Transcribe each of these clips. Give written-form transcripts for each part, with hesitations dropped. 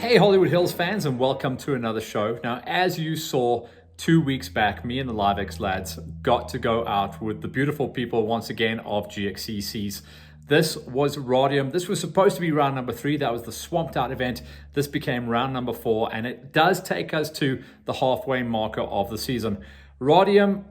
Hey Hollywood Hills fans, and welcome to another show. Now, as you saw 2 weeks back, me and the Live-X lads got to go out with the beautiful people once again of GXCCs. This was Radium. This was supposed to be round number 3. That was the swamped out event. This became round number 4, and it does take us to the halfway marker of the season. Radium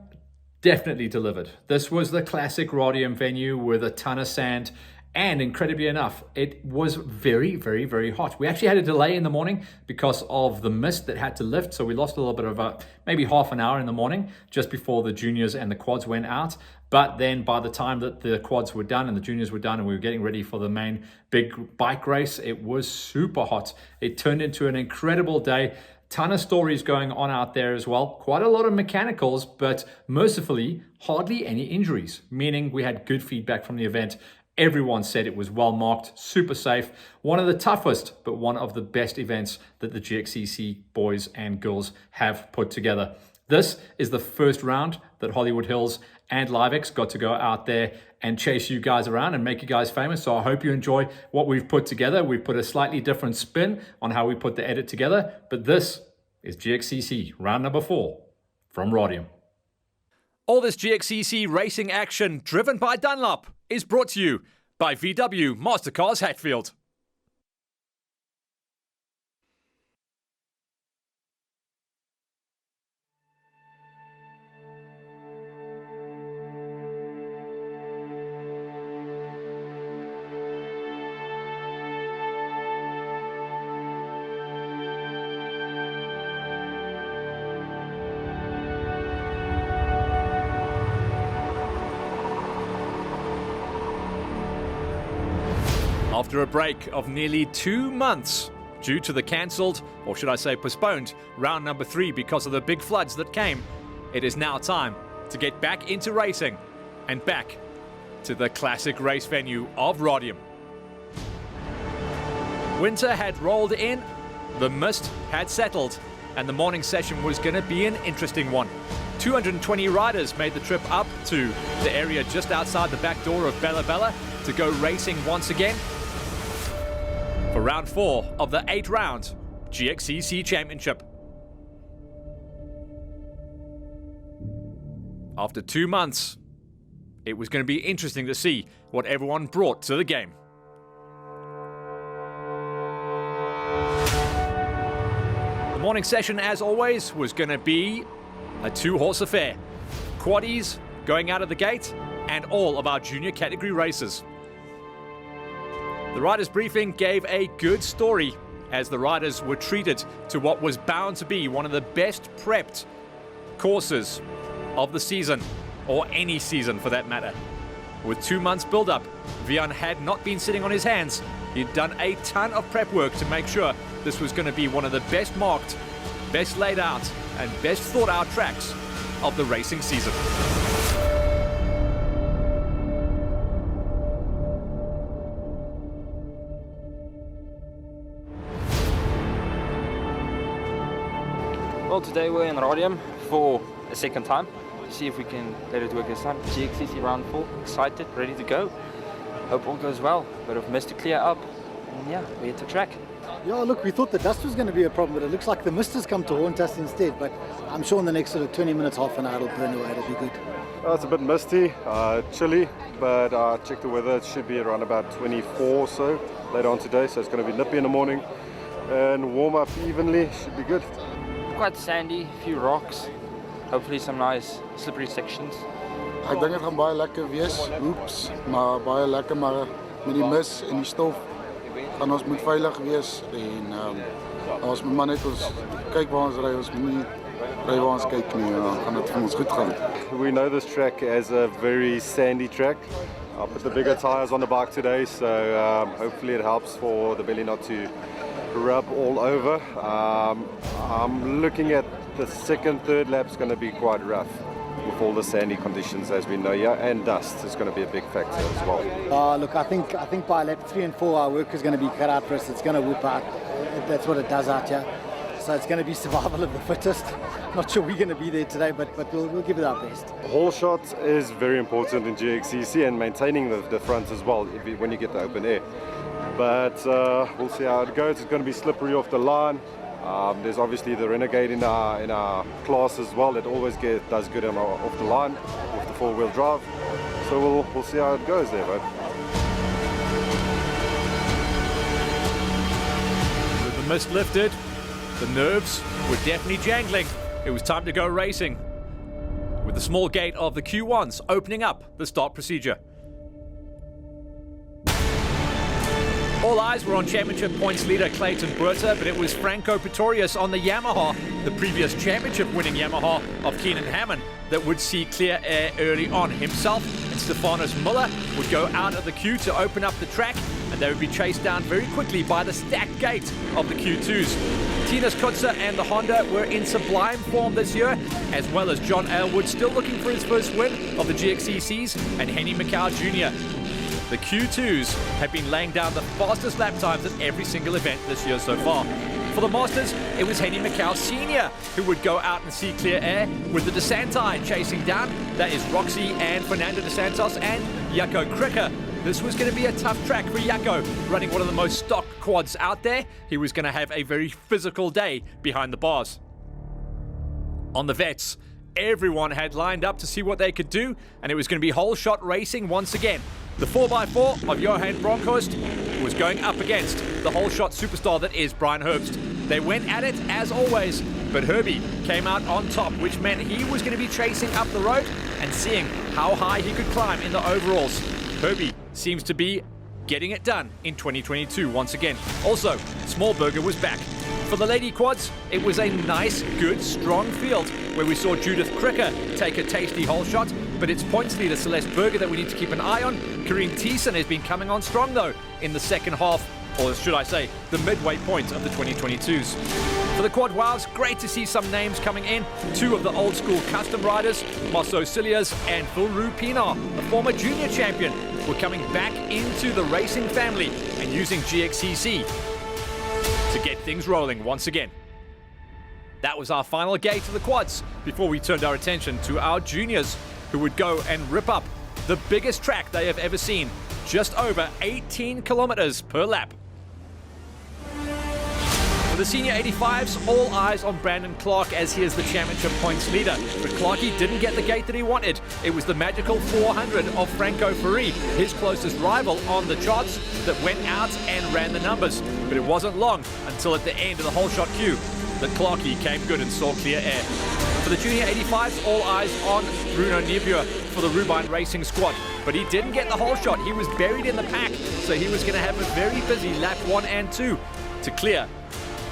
definitely delivered. This was the classic Radium venue with a ton of sand. And incredibly enough, it was very, very, very hot. We actually had a delay in the morning because of the mist that had to lift. So we lost a little bit of maybe half an hour in the morning just before the juniors and the quads went out. But then by the time that the quads were done and the juniors were done and we were getting ready for the main big bike race, it was super hot. It turned into an incredible day. Ton of stories going on out there as well. Quite a lot of mechanicals, but mercifully, hardly any injuries, meaning we had good feedback from the event. Everyone said it was well marked, super safe, one of the toughest, but one of the best events that the GXCC boys and girls have put together. This is the first round that Hollywood Hills and Live-X got to go out there and chase you guys around and make you guys famous. So I hope you enjoy what we've put together. We've put a slightly different spin on how we put the edit together, but this is GXCC round number 4 from Radium. All this GXCC racing action driven by Dunlop is brought to you by VW Mastercars Hatfield. After a break of nearly 2 months due to the cancelled, or should I say postponed, round number 3 because of the big floods that came, it is now time to get back into racing and back to the classic race venue of Radium. Winter had rolled in, the mist had settled, and the morning session was going to be an interesting one. 220 riders made the trip up to the area just outside the back door of Bella Bella to go racing once again for round 4 of the 8-round GXCC Championship. After 2 months, it was going to be interesting to see what everyone brought to the game. The morning session, as always, was going to be a 2-horse affair. Quaddies going out of the gate, and all of our junior category races. The riders' briefing gave a good story as the riders were treated to what was bound to be one of the best prepped courses of the season, or any season for that matter. With 2 months build-up, Vian had not been sitting on his hands. He'd done a ton of prep work to make sure this was going to be one of the best marked, best laid out, and best thought out tracks of the racing season. Well, today we're in Radium for a second time. See if we can let it work this time. GXCC round 4, excited, ready to go. Hope all goes well. Bit of mist to clear up, and yeah, we hit the track. Yeah, look, we thought the dust was going to be a problem, but it looks like the mist has come to haunt us instead. But I'm sure in the next sort of 20 minutes, half an hour, it'll burn away. It'll be good. It's a bit misty, chilly, but I checked the weather. It should be around about 24 or so later on today, so it's going to be nippy in the morning and warm up evenly. Should be good. Quite sandy, a few rocks. Hopefully some nice slippery sections. Ek dink dit gaan baie lekker wees. Oeps, maar baie lekker, maar met die mis en die stof gaan ons moet veilig wees en ons moet maar net ons kyk waar ons ry, ons moet nie ry waar ons kyk nie, gaan dit vir ons goed gaan. We know this track as a very sandy track. I put the bigger tires on the bike today, so hopefully it helps for the belly not to rub all over. I'm looking at the second, third lap's going to be quite rough with all the sandy conditions as we know here, and dust is going to be a big factor as well. Look, I think by lap 3 and 4 our work is going to be cut out for us. It's going to whoop out. That's what it does out here. So it's going to be survival of the fittest. Not sure we're going to be there today, but we'll give it our best. Whole shot is very important in GXCC, and maintaining the front as well when you get the open air. but we'll see how it goes. It's going to be slippery off the line. There's obviously the Renegade in our class as well that always does good off the line with the four-wheel drive. So we'll see how it goes there, bud. With the mist lifted, the nerves were definitely jangling. It was time to go racing, with the small gate of the Q1s opening up the start procedure. All eyes were on championship points leader Clayton Burta, but it was Franco Pretorius on the Yamaha, the previous championship winning Yamaha of Keenan Hammond, that would see clear air early on. Himself and Stefanos Muller would go out of the queue to open up the track, and they would be chased down very quickly by the stacked gate of the Q2s. Tinas Kutzer and the Honda were in sublime form this year, as well as John Aylward still looking for his first win of the GXCCs, and Henny Macau Jr. The Q2s have been laying down the fastest lap times at every single event this year so far. For the Masters, it was Henny Macau Sr. who would go out and see clear air, with the DeSanti chasing down. That is Roxy and Fernando DeSantos and Jaco Krikke. This was going to be a tough track for Jaco, running one of the most stock quads out there. He was going to have a very physical day behind the bars. On the vets, everyone had lined up to see what they could do, and it was going to be whole shot racing once again. The 4x4 of Johan Bronkhorst was going up against the whole shot superstar that is Brian Herbst. They went at it as always, but Herbie came out on top, which meant he was going to be chasing up the road and seeing how high he could climb in the overalls. Herbie seems to be getting it done in 2022 once again. Also, Smallberger was back. For the lady quads, it was a nice, good, strong field where we saw Judith Krikke take a tasty hole shot, but it's points leader Celeste Berger that we need to keep an eye on. Karine Thiessen has been coming on strong though in the second half, or should I say, the midway point of the 2022s. For the quad wows, great to see some names coming in. Two of the old school custom riders, Marceau Cilliers and Phil Pinar, a former junior champion, were coming back into the racing family and using GXCC to get things rolling once again. That was our final gate of the quads before we turned our attention to our juniors, who would go and rip up the biggest track they have ever seen, just over 18 kilometers per lap. For the senior 85s, all eyes on Brandon Clark as he is the championship points leader. But Clarkie didn't get the gate that he wanted. It was the magical 400 of Franco Ferri, his closest rival on the charts, that went out and ran the numbers. But it wasn't long until at the end of the whole shot queue that Clarkie came good and saw clear air. For the junior 85s, all eyes on Bruno Niebuhr for the Rubine Racing squad. But he didn't get the whole shot. He was buried in the pack, so he was going to have a very busy lap 1 and 2 to clear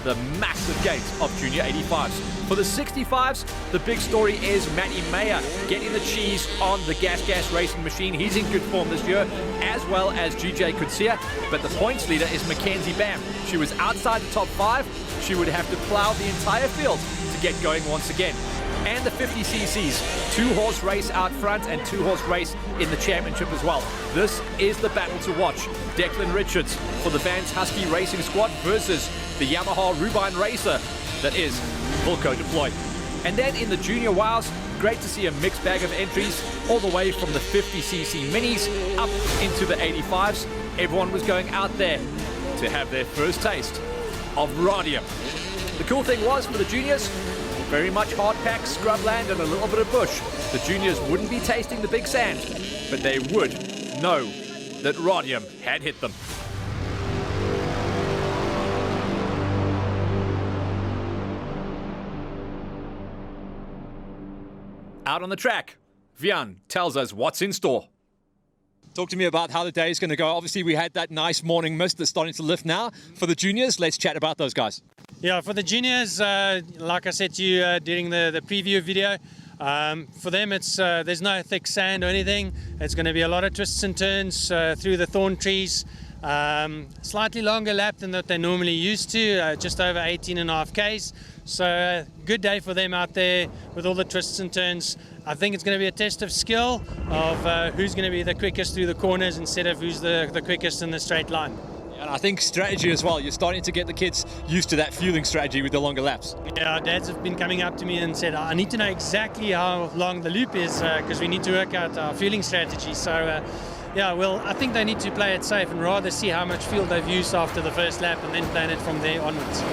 the massive gate of junior 85s. For the 65s, the big story is Matty Mayer getting the cheese on the Gas Racing machine. He's in good form this year, as well as GJ Kutsia. But the points leader is Mackenzie Bam. She was outside the top 5. She would have to plow the entire field to get going once again. And the 50cc's, 2-horse race out front and 2-horse race in the championship as well. This is the battle to watch. Declan Richards for the Vans Husky Racing Squad versus the Yamaha Rubine Racer that is Volko deployed. And then in the junior wows, great to see a mixed bag of entries all the way from the 50cc minis up into the 85s. Everyone was going out there to have their first taste of Radium. The cool thing was for the juniors, very much hard pack, scrubland and a little bit of bush. The juniors wouldn't be tasting the big sand, but they would know that Radium had hit them. Out on the track, Vian tells us what's in store. Talk to me about how the day is going to go. Obviously, we had that nice morning mist that's starting to lift now. For the juniors, let's chat about those guys. Yeah, for the juniors, like I said to you during the preview video, for them it's there's no thick sand or anything. It's going to be a lot of twists and turns through the thorn trees. Slightly longer lap than that they're normally used to, just over 18.5 Ks. So good day for them out there with all the twists and turns. I think it's going to be a test of skill of who's going to be the quickest through the corners instead of who's the quickest in the straight line. And I think strategy as well. You're starting to get the kids used to that fueling strategy with the longer laps. Yeah, our dads have been coming up to me and said, I need to know exactly how long the loop is because we need to work out our fueling strategy. So yeah, well, I think they need to play it safe and rather see how much fuel they've used after the first lap and then plan it from there onwards.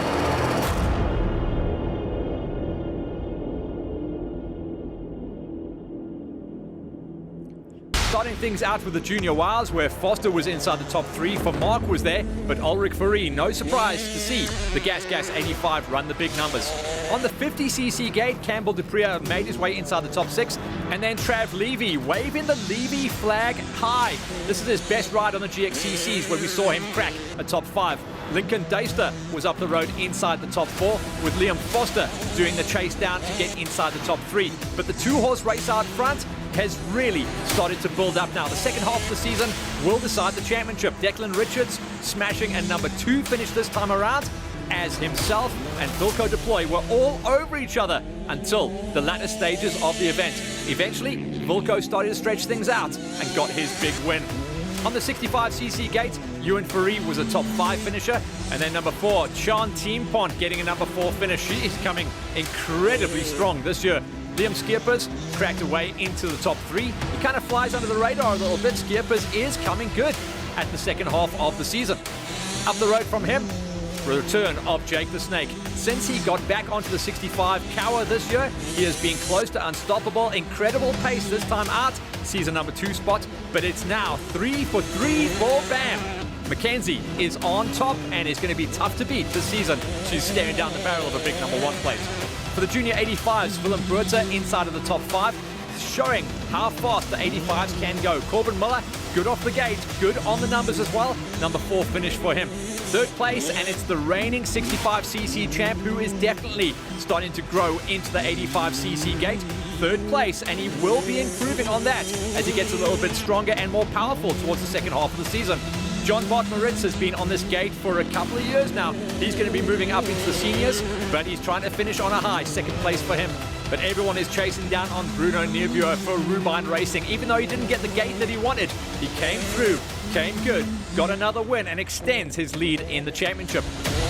Starting things out with the junior wilds, where Foster was inside the top 3, for Mark was there, but Ulrich Fourie, no surprise to see the Gas 85 run the big numbers. On the 50cc gate, Campbell Dupree made his way inside the top 6, and then Trav Levy waving the Levy flag high. This is his best ride on the GXCCs, where we saw him crack a top 5. Lincoln Deister was up the road inside the top 4, with Liam Foster doing the chase down to get inside the top 3. But the 2-horse race out front has really started to build up now. The second half of the season will decide the championship. Declan Richards smashing a number 2 finish this time around, as himself and Wilco Deploy were all over each other until the latter stages of the event. Eventually, Wilco started to stretch things out and got his big win. On the 65cc gate, Ewan Fourie was a top 5 finisher, and then number 4, Sean Teampont, getting a number 4 finish. She is coming incredibly strong this year. Liam Skeepers cracked away into the top 3. He kind of flies under the radar a little bit. Skeepers is coming good at the second half of the season. Up the road from him, return of Jake the Snake. Since he got back onto the 65 Cower this year, he has been close to unstoppable. Incredible pace this time out. Season number 2 spot, but it's now 3 for 3 for Bam. Mackenzie is on top and is going to be tough to beat this season. She's staring down the barrel of a big number 1 place. For the junior 85s, Willem Breuter inside of the top 5, showing how fast the 85s can go. Corbin Miller, good off the gate, good on the numbers as well. Number 4 finish for him. 3rd place, and it's the reigning 65cc champ who is definitely starting to grow into the 85cc gate. 3rd place, and he will be improving on that as he gets a little bit stronger and more powerful towards the second half of the season. John Bott-Moritz has been on this gate for a couple of years now. He's going to be moving up into the seniors, but he's trying to finish on a high. 2nd place for him. But everyone is chasing down on Bruno Niebuhr for Rubine Racing. Even though he didn't get the gate that he wanted, he came through, came good, got another win, and extends his lead in the championship.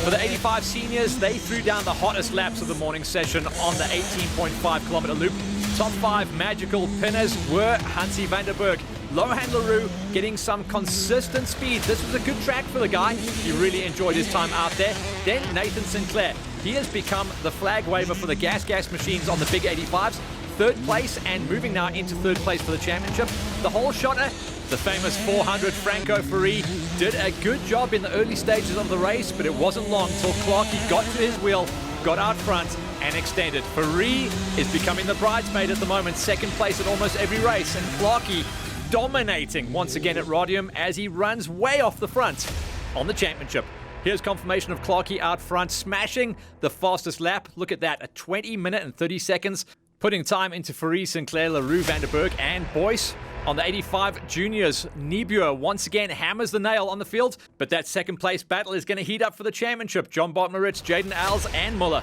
For the 85 seniors, they threw down the hottest laps of the morning session on the 18.5 kilometer loop. Top 5 magical pinners were Hansi van der Berg, Lohan LaRue getting some consistent speed. This was a good track for the guy. He really enjoyed his time out there. Then Nathan Sinclair. He has become the flag waver for the gas machines on the big 85s. 3rd place and moving now into 3rd place for the championship. The whole shotter, the famous 400 Franco Fourie, did a good job in the early stages of the race, but it wasn't long till Clarkey got to his wheel, got out front and extended. Fourie is becoming the bridesmaid at the moment, 2nd place at almost every race, and Clarkey dominating once again at Radium as he runs way off the front on the championship. Here's confirmation of Clarkey out front, smashing the fastest lap. Look at that, a 20 minute and 30 seconds, putting time into Fourie, Sinclair, LaRue, van der Berg, and Boyce. On the 85 juniors, Niebuhr once again hammers the nail on the field, but that 2nd place battle is going to heat up for the championship. John Bott-Moritz, Jaden Als, and Muller.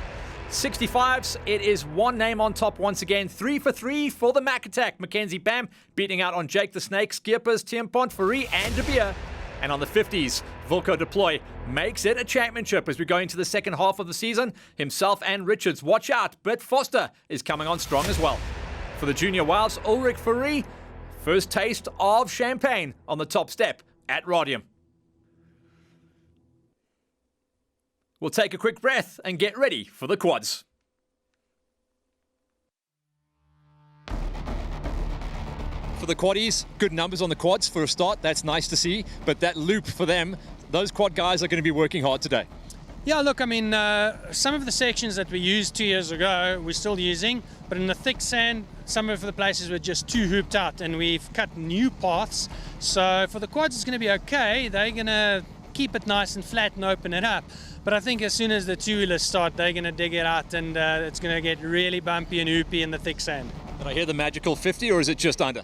65s, it is one name on top once again. 3 for 3 for the Mac Attack. Mackenzie Bam beating out on Jake the Snake, Skeepers, Tiampont, Fourie, and De Beer. And on the 50s, Wilco Deploy makes it a championship as we go into the second half of the season. Himself and Richards, watch out, but Foster is coming on strong as well. For the junior wilds, Ulrich Fourie, first taste of champagne on the top step at Radium. We'll take a quick breath and get ready for the quads. For the quaddies, good numbers on the quads for a start. That's nice to see. But that loop for them, those quad guys are going to be working hard today. Yeah, look, I mean, some of the sections that we used 2 years ago, we're still using. But in the thick sand, some of the places were just too hooped out. And we've cut new paths. So for the quads, it's going to be okay. They're going to keep it nice and flat and open it up. But I think as soon as the two-wheelers start, they're going to dig it out, and it's going to get really bumpy and hoopy in the thick sand. Did I hear the magical 50, or is it just under?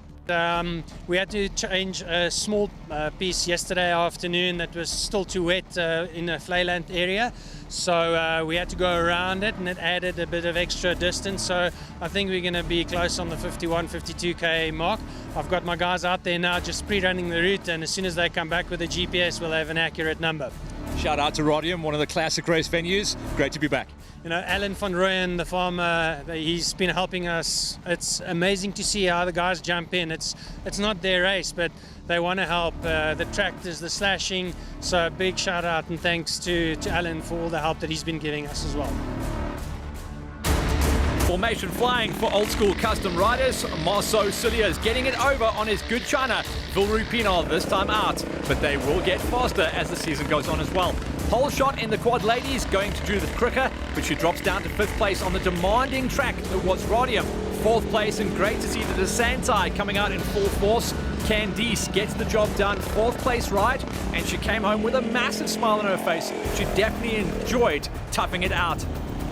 We had to change a small piece yesterday afternoon that was still too wet in the Flayland area. So we had to go around it, and it added a bit of extra distance. So I think we're going to be close on the 51, 52k mark. I've got my guys out there now just pre-running the route, and as soon as they come back with the GPS, we'll have an accurate number. Shout out to Radium, one of the classic race venues. Great to be back. Alan van Rooyen, the farmer, he's been helping us. It's amazing to see how the guys jump in. It's not their race, but they want to help the tractors, the slashing. So a big shout out and thanks to Alan for all the help that he's been giving us as well. Formation flying for old school custom riders. Marceau Cilliers getting it over on his good China. Vilru Pinal this time out, but they will get faster as the season goes on as well. Pole shot in the quad ladies going to Judith Cricker, but she drops down to 5th place on the demanding track that was Radium. 4th place, and great to see the DeSanti coming out in full force. Candice gets the job done, 4th place ride, and she came home with a massive smile on her face. She definitely enjoyed toughing it out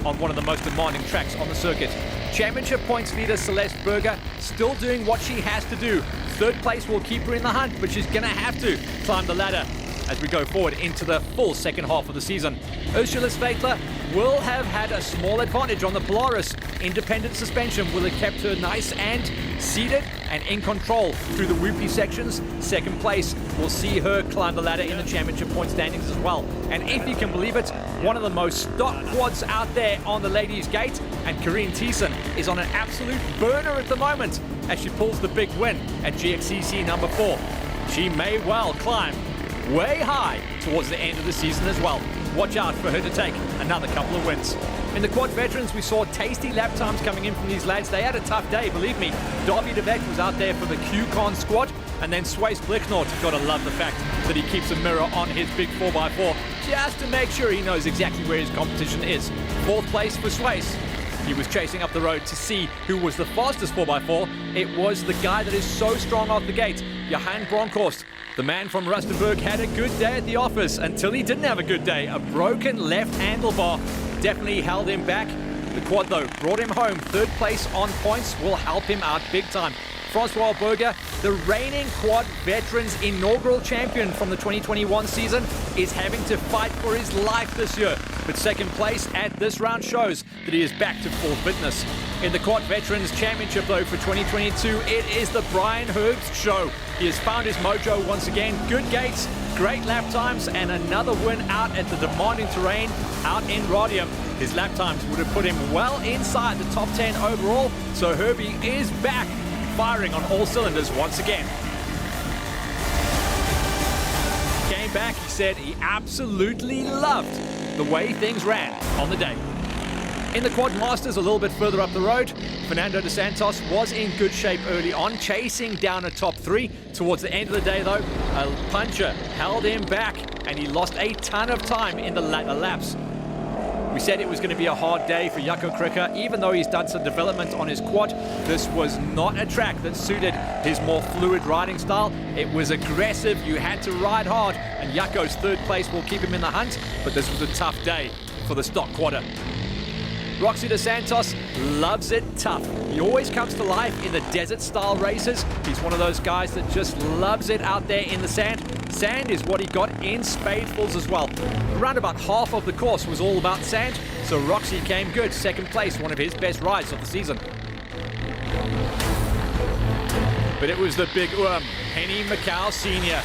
on one of the most demanding tracks on the circuit. Championship points leader Celeste Berger still doing what she has to do. 3rd place will keep her in the hunt, but she's going to have to climb the ladder as we go forward into the full second half of the season. Ursula Sveitler will have had a small advantage on the Polaris. Independent suspension will have kept her nice and seated and in control through the whoopie sections. 2nd place will see her climb the ladder in the championship point standings as well. And if you can believe it, one of the most stock quads out there on the ladies' gate, and Corrine Thiessen is on an absolute burner at the moment as she pulls the big win at GXCC number 4. She may well climb way high towards the end of the season as well. Watch out for her to take another couple of wins. In the quad veterans, we saw tasty lap times coming in from these lads. They had a tough day, believe me. Darby de Vet was out there for the Q-Con squad, and then Swace Blicknort, gotta love the fact that he keeps a mirror on his big 4x4 just to make sure he knows exactly where his competition is. 4th place for Swace. He was chasing up the road to see who was the fastest 4x4. It was the guy that is so strong off the gate, Johan Bronkhorst. The man from Rustenburg had a good day at the office until he didn't have a good day. A broken left handlebar definitely held him back. The quad, though, brought him home. 3rd place on points will help him out big time. Francois Berger, the reigning quad veterans inaugural champion from the 2021 season, is having to fight for his life this year. But 2nd place at this round shows that he is back to full fitness. In the quad veterans championship, though, for 2022, it is the Brian Herbst show. He has found his mojo once again. Good gates, great lap times, and another win out at the demanding terrain out in Radium. His lap times would have put him well inside the top 10 overall, so Herbie is back, firing on all cylinders once again. Came back, he said he absolutely loved the way things ran on the day. In the Quad Masters, a little bit further up the road, Fernando de Santos was in good shape early on, chasing down a top 3. Towards the end of the day, though, a puncher held him back, and he lost a ton of time in the latter laps. We said it was going to be a hard day for Jaco Krikker. Even though he's done some development on his quad, this was not a track that suited his more fluid riding style. It was aggressive, you had to ride hard, and Jaco's 3rd place will keep him in the hunt, but this was a tough day for the stock quadder. Roxy de Santos loves it tough. He always comes to life in the desert-style races. He's one of those guys that just loves it out there in the sand. Sand is what he got in spadefuls as well. Around about half of the course was all about sand, so Roxy came good. 2nd place, one of his best rides of the season. But it was the big Henny Macau Sr.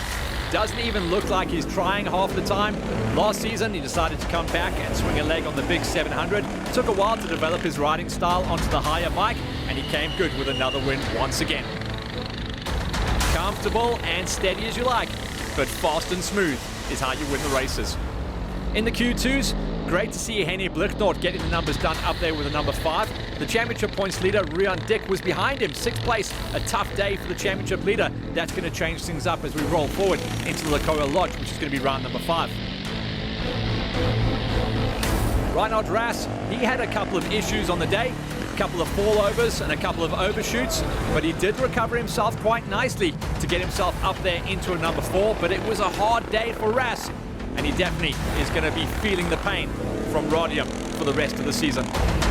Doesn't even look like he's trying half the time. Last season, he decided to come back and swing a leg on the big 700. Took a while to develop his riding style onto the higher bike, and he came good with another win once again. Comfortable and steady as you like, but fast and smooth is how you win the races. In the Q2s, great to see Henny Blicknort getting the numbers done up there with a number 5. The championship points leader, Rian Dick, was behind him. 6th place, a tough day for the championship leader. That's going to change things up as we roll forward into the Lakoa Lodge, which is going to be round number 5. Reinhard Rass, he had a couple of issues on the day. A couple of fallovers and a couple of overshoots, but he did recover himself quite nicely to get himself up there into a number 4. But it was a hard day for Rass, and he definitely is going to be feeling the pain from Radium for the rest of the season.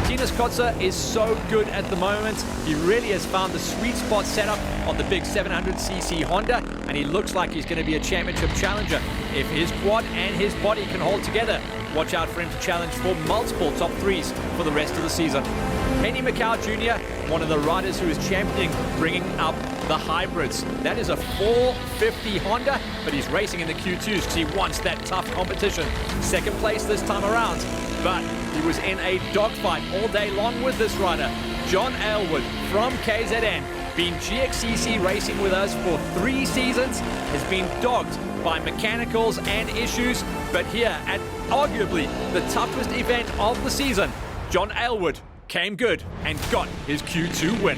Tinas Kotzer is so good at the moment. He really has found the sweet spot setup on the big 700cc Honda, and he looks like he's going to be a championship challenger. If his quad and his body can hold together, watch out for him to challenge for multiple top 3s for the rest of the season. Henny Macau Jr., one of the riders who is championing bringing up the hybrids. That is a 450 Honda, but he's racing in the Q2s because he wants that tough competition. 2nd place this time around. but he was in a dogfight all day long with this rider. John Aylward from KZN, been GXCC racing with us for 3 seasons, has been dogged by mechanicals and issues, but here at arguably the toughest event of the season, John Aylward came good and got his Q2 win.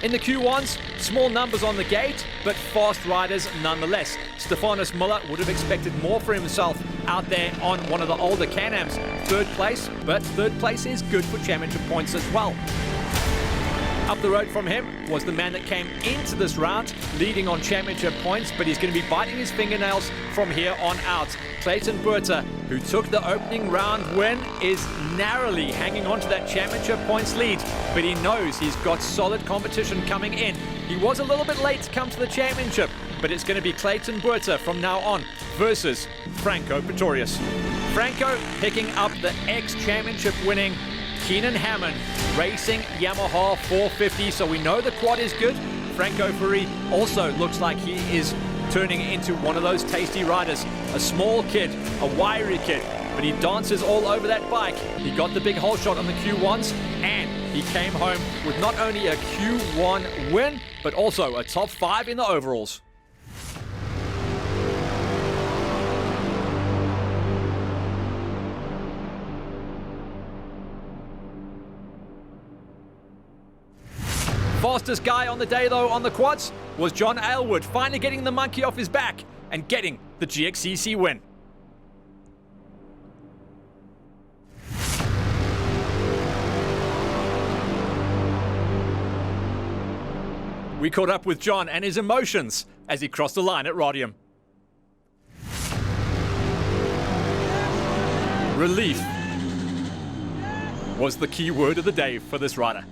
In the Q1s, small numbers on the gate, but fast riders nonetheless. Stefanos Muller would have expected more for himself out there on one of the older Can-Ams. 3rd place, but 3rd place is good for championship points as well. Up the road from him was the man that came into this round, leading on championship points, but he's going to be biting his fingernails from here on out. Clayton Buerta, who took the opening round win, is narrowly hanging on to that championship points lead, but he knows he's got solid competition coming in. He was a little bit late to come to the championship, but it's going to be Clayton Buerta from now on versus Franco Pretorius. Franco picking up the ex-championship winning Keenan Hammond, racing Yamaha 450, so we know the quad is good. Franco Ferri also looks like he is turning into one of those tasty riders. A small kid, a wiry kid, but he dances all over that bike. He got the big hole shot on the Q1s, and he came home with not only a Q1 win, but also a top 5 in the overalls. Fastest guy on the day, though, on the quads was John Aylward, finally getting the monkey off his back and getting the GXCC win. We caught up with John and his emotions as he crossed the line at Radium. Relief was the key word of the day for this rider.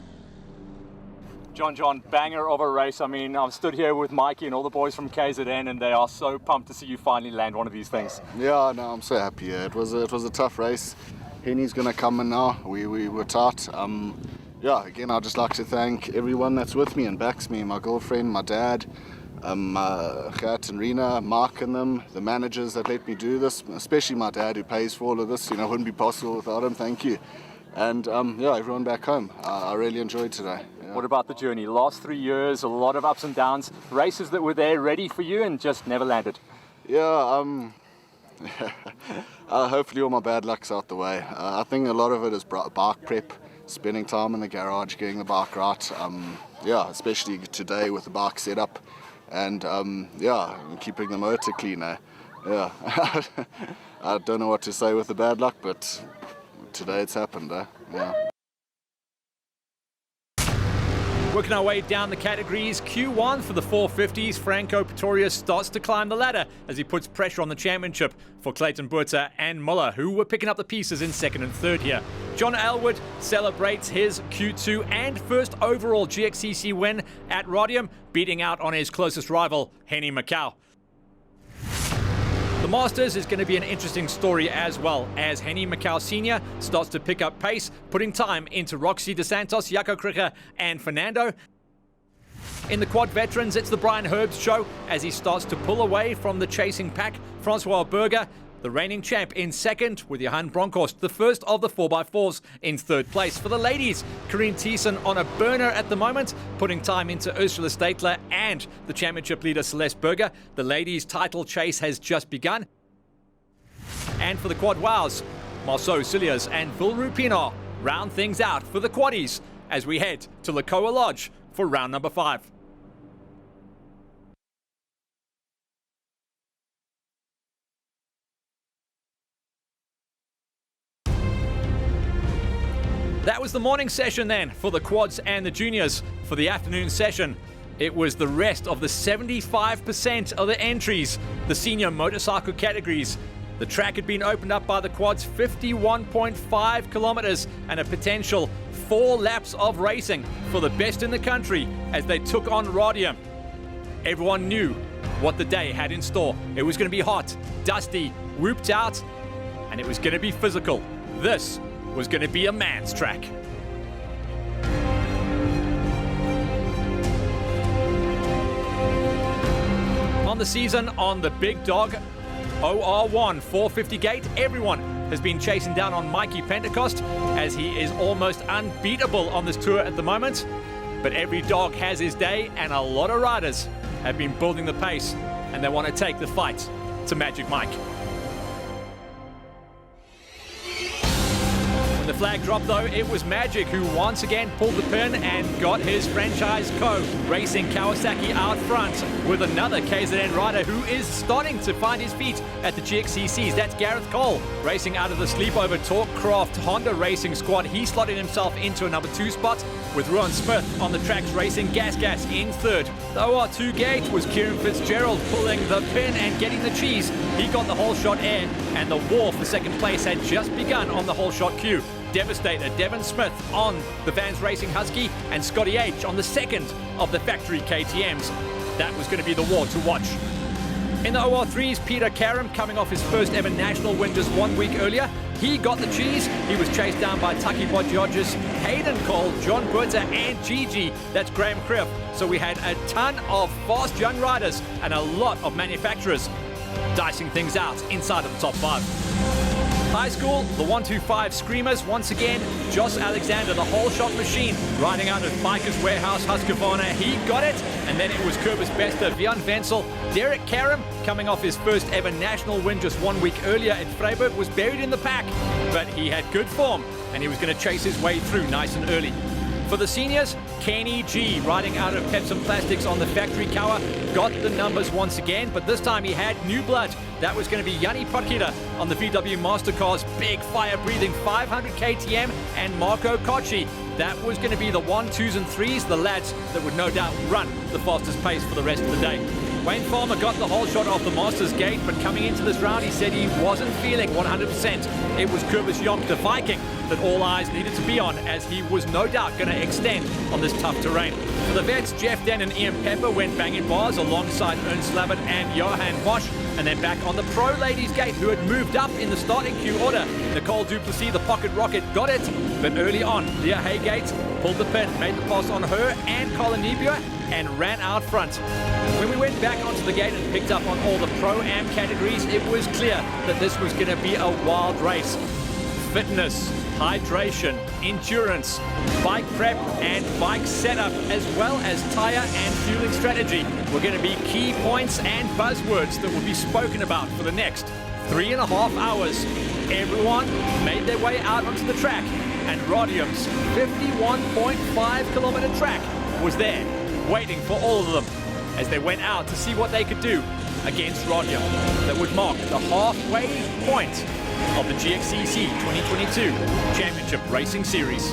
John, banger of a race. I mean, I've stood here with Mikey and all the boys from KZN, and they are so pumped to see you finally land one of these things. Yeah, no, I'm so happy. Yeah. It was a tough race. Henny's gonna come in now. We were tight. Yeah, again, I'd just like to thank everyone that's with me and backs me. My girlfriend, my dad, Gert and Rena, Mark and them, the managers that let me do this, especially my dad who pays for all of this. You know, wouldn't be possible without him. Thank you. And yeah, everyone back home. I really enjoyed today. Yeah. What about the journey? Last 3 years, a lot of ups and downs, races that were there ready for you and just never landed. Yeah, hopefully all my bad luck's out the way. I think a lot of it is bike prep, spending time in the garage, getting the bike right. Yeah, especially today with the bike set up, and yeah, keeping the motor clean. Yeah, I don't know what to say with the bad luck, but today it's happened. Yeah. Working our way down the categories, Q1 for the 450s, Franco Pretorius starts to climb the ladder as he puts pressure on the championship for Clayton Buerta and Muller, who were picking up the pieces in 2nd and 3rd here. John Aylward celebrates his Q2 and first overall GXCC win at Radium, beating out on his closest rival, Henny Macau. The Masters is going to be an interesting story as well, as Henny Macau Sr. starts to pick up pace, putting time into Roxy DeSantos, Jaco Krige, and Fernando. In the quad veterans, it's the Brian Herbst show as he starts to pull away from the chasing pack. Francois Berger, the reigning champ, in 2nd, with Johan Bronkhorst, the first of the 4x4s, in 3rd place. For the ladies, Corrine Thiessen on a burner at the moment, putting time into Ursula Statler and the championship leader Celeste Berger. The ladies' title chase has just begun. And for the quad wows, Marceau Cilliers and Vilru Pinar round things out for the quaddies as we head to Lakoa Lodge for round number 5. That was the morning session then for the quads and the juniors. For the afternoon session, it was the rest of the 75% of the entries, the senior motorcycle categories. The track had been opened up by the quads, 51.5 kilometers and a potential 4 laps of racing for the best in the country as they took on Radium. Everyone knew what the day had in store. It was going to be hot, dusty, whooped out, and it was going to be physical. This was going to be a man's track. On the season, on the big dog OR1 450 gate, everyone has been chasing down on Mikey Pentecost, as he is almost unbeatable on this tour at the moment. But every dog has his day, and a lot of riders have been building the pace, and they want to take the fight to Magic Mike. When the flag dropped though, it was Magic who once again pulled the pin and got his franchise co-racing Kawasaki out front with another KZN rider who is starting to find his feet at the GXCCs. That's Gareth Cole, racing out of the sleepover Torquecraft Honda Racing squad. He slotted himself into a number 2 spot with Ruan Smith on the tracks racing Gas in third. The OR2 gate was Kieran Fitzgerald pulling the pin and getting the cheese. He got the whole shot air, and the war for second place had just begun on the whole shot queue. Devastator Devon Smith on the Vans Racing Husky and Scotty H on the second of the factory KTMs. That was going to be the war to watch. In the OR3s, Peter Karam, coming off his first ever national win just 1 week earlier, he got the cheese. He was chased down by Taki Bodgiodgis, Hayden Cole, John Buerta, and Gigi. That's Graham Criff. So we had a ton of fast young riders and a lot of manufacturers dicing things out inside of the top 5. High school, the 125 Screamers, once again, Joss Alexander, the whole shot machine, riding out of Bikers Warehouse, Husqvarna. He got it, and then it was Kurbis Bester, Björn Wenzel. Derek Karam, coming off his first ever national win just 1 week earlier at Freiburg, was buried in the pack, but he had good form, and he was going to chase his way through nice and early. For the seniors, Kenny G, riding out of Pepsi Plastics on the factory Kawa, got the numbers once again, but this time he had new blood. That was going to be Yanni Potkita on the VW Mastercars, big fire-breathing 500 KTM, and Marco Cocci. That was going to be the 1, 2s, and 3s, the lads that would no doubt run the fastest pace for the rest of the day. Wayne Farmer got the whole shot off the Masters gate, but coming into this round, he said he wasn't feeling 100%. It was Kurbis Jonk, the Viking, that all eyes needed to be on, as he was no doubt going to extend on this tough terrain. For the vets, Jeff Den and Ian Pepper went banging bars alongside Ernst Slabbert and Johan Bosch, and then back on the pro ladies gate, who had moved up in the starting queue order. Nicole Duplessis, the pocket rocket, got it, but early on, Leah Haygate pulled the pin, made the pass on her and Colin Nebua, and ran out front. When we went back onto the gate and picked up on all the Pro-Am categories, it was clear that this was going to be a wild race. Fitness, hydration, endurance, bike prep and bike setup, as well as tire and fueling strategy were going to be key points and buzzwords that will be spoken about for the next 3.5 hours. Everyone made their way out onto the track, and Radium's 51.5 kilometer track was there, waiting for all of them as they went out to see what they could do against Radium that would mark the halfway point of the GXCC 2022 Championship Racing Series.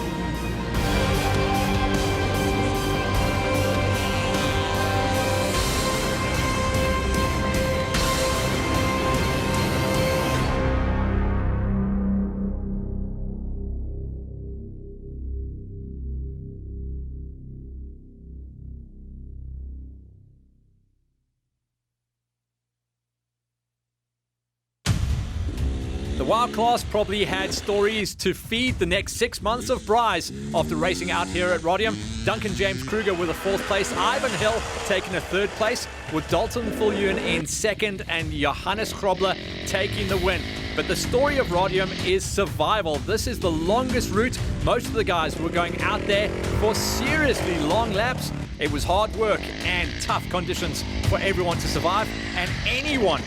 The Wild Class probably had stories to feed the next 6 months of Bryce after racing out here at Radium. Duncan James Kruger with a 4th place, Ivan Hill taking a 3rd place, with Dalton Fullion in 2nd and Johannes Krobler taking the win. But the story of Radium is survival. This is the longest route. Most of the guys were going out there for seriously long laps. It was hard work and tough conditions for everyone to survive, and anyone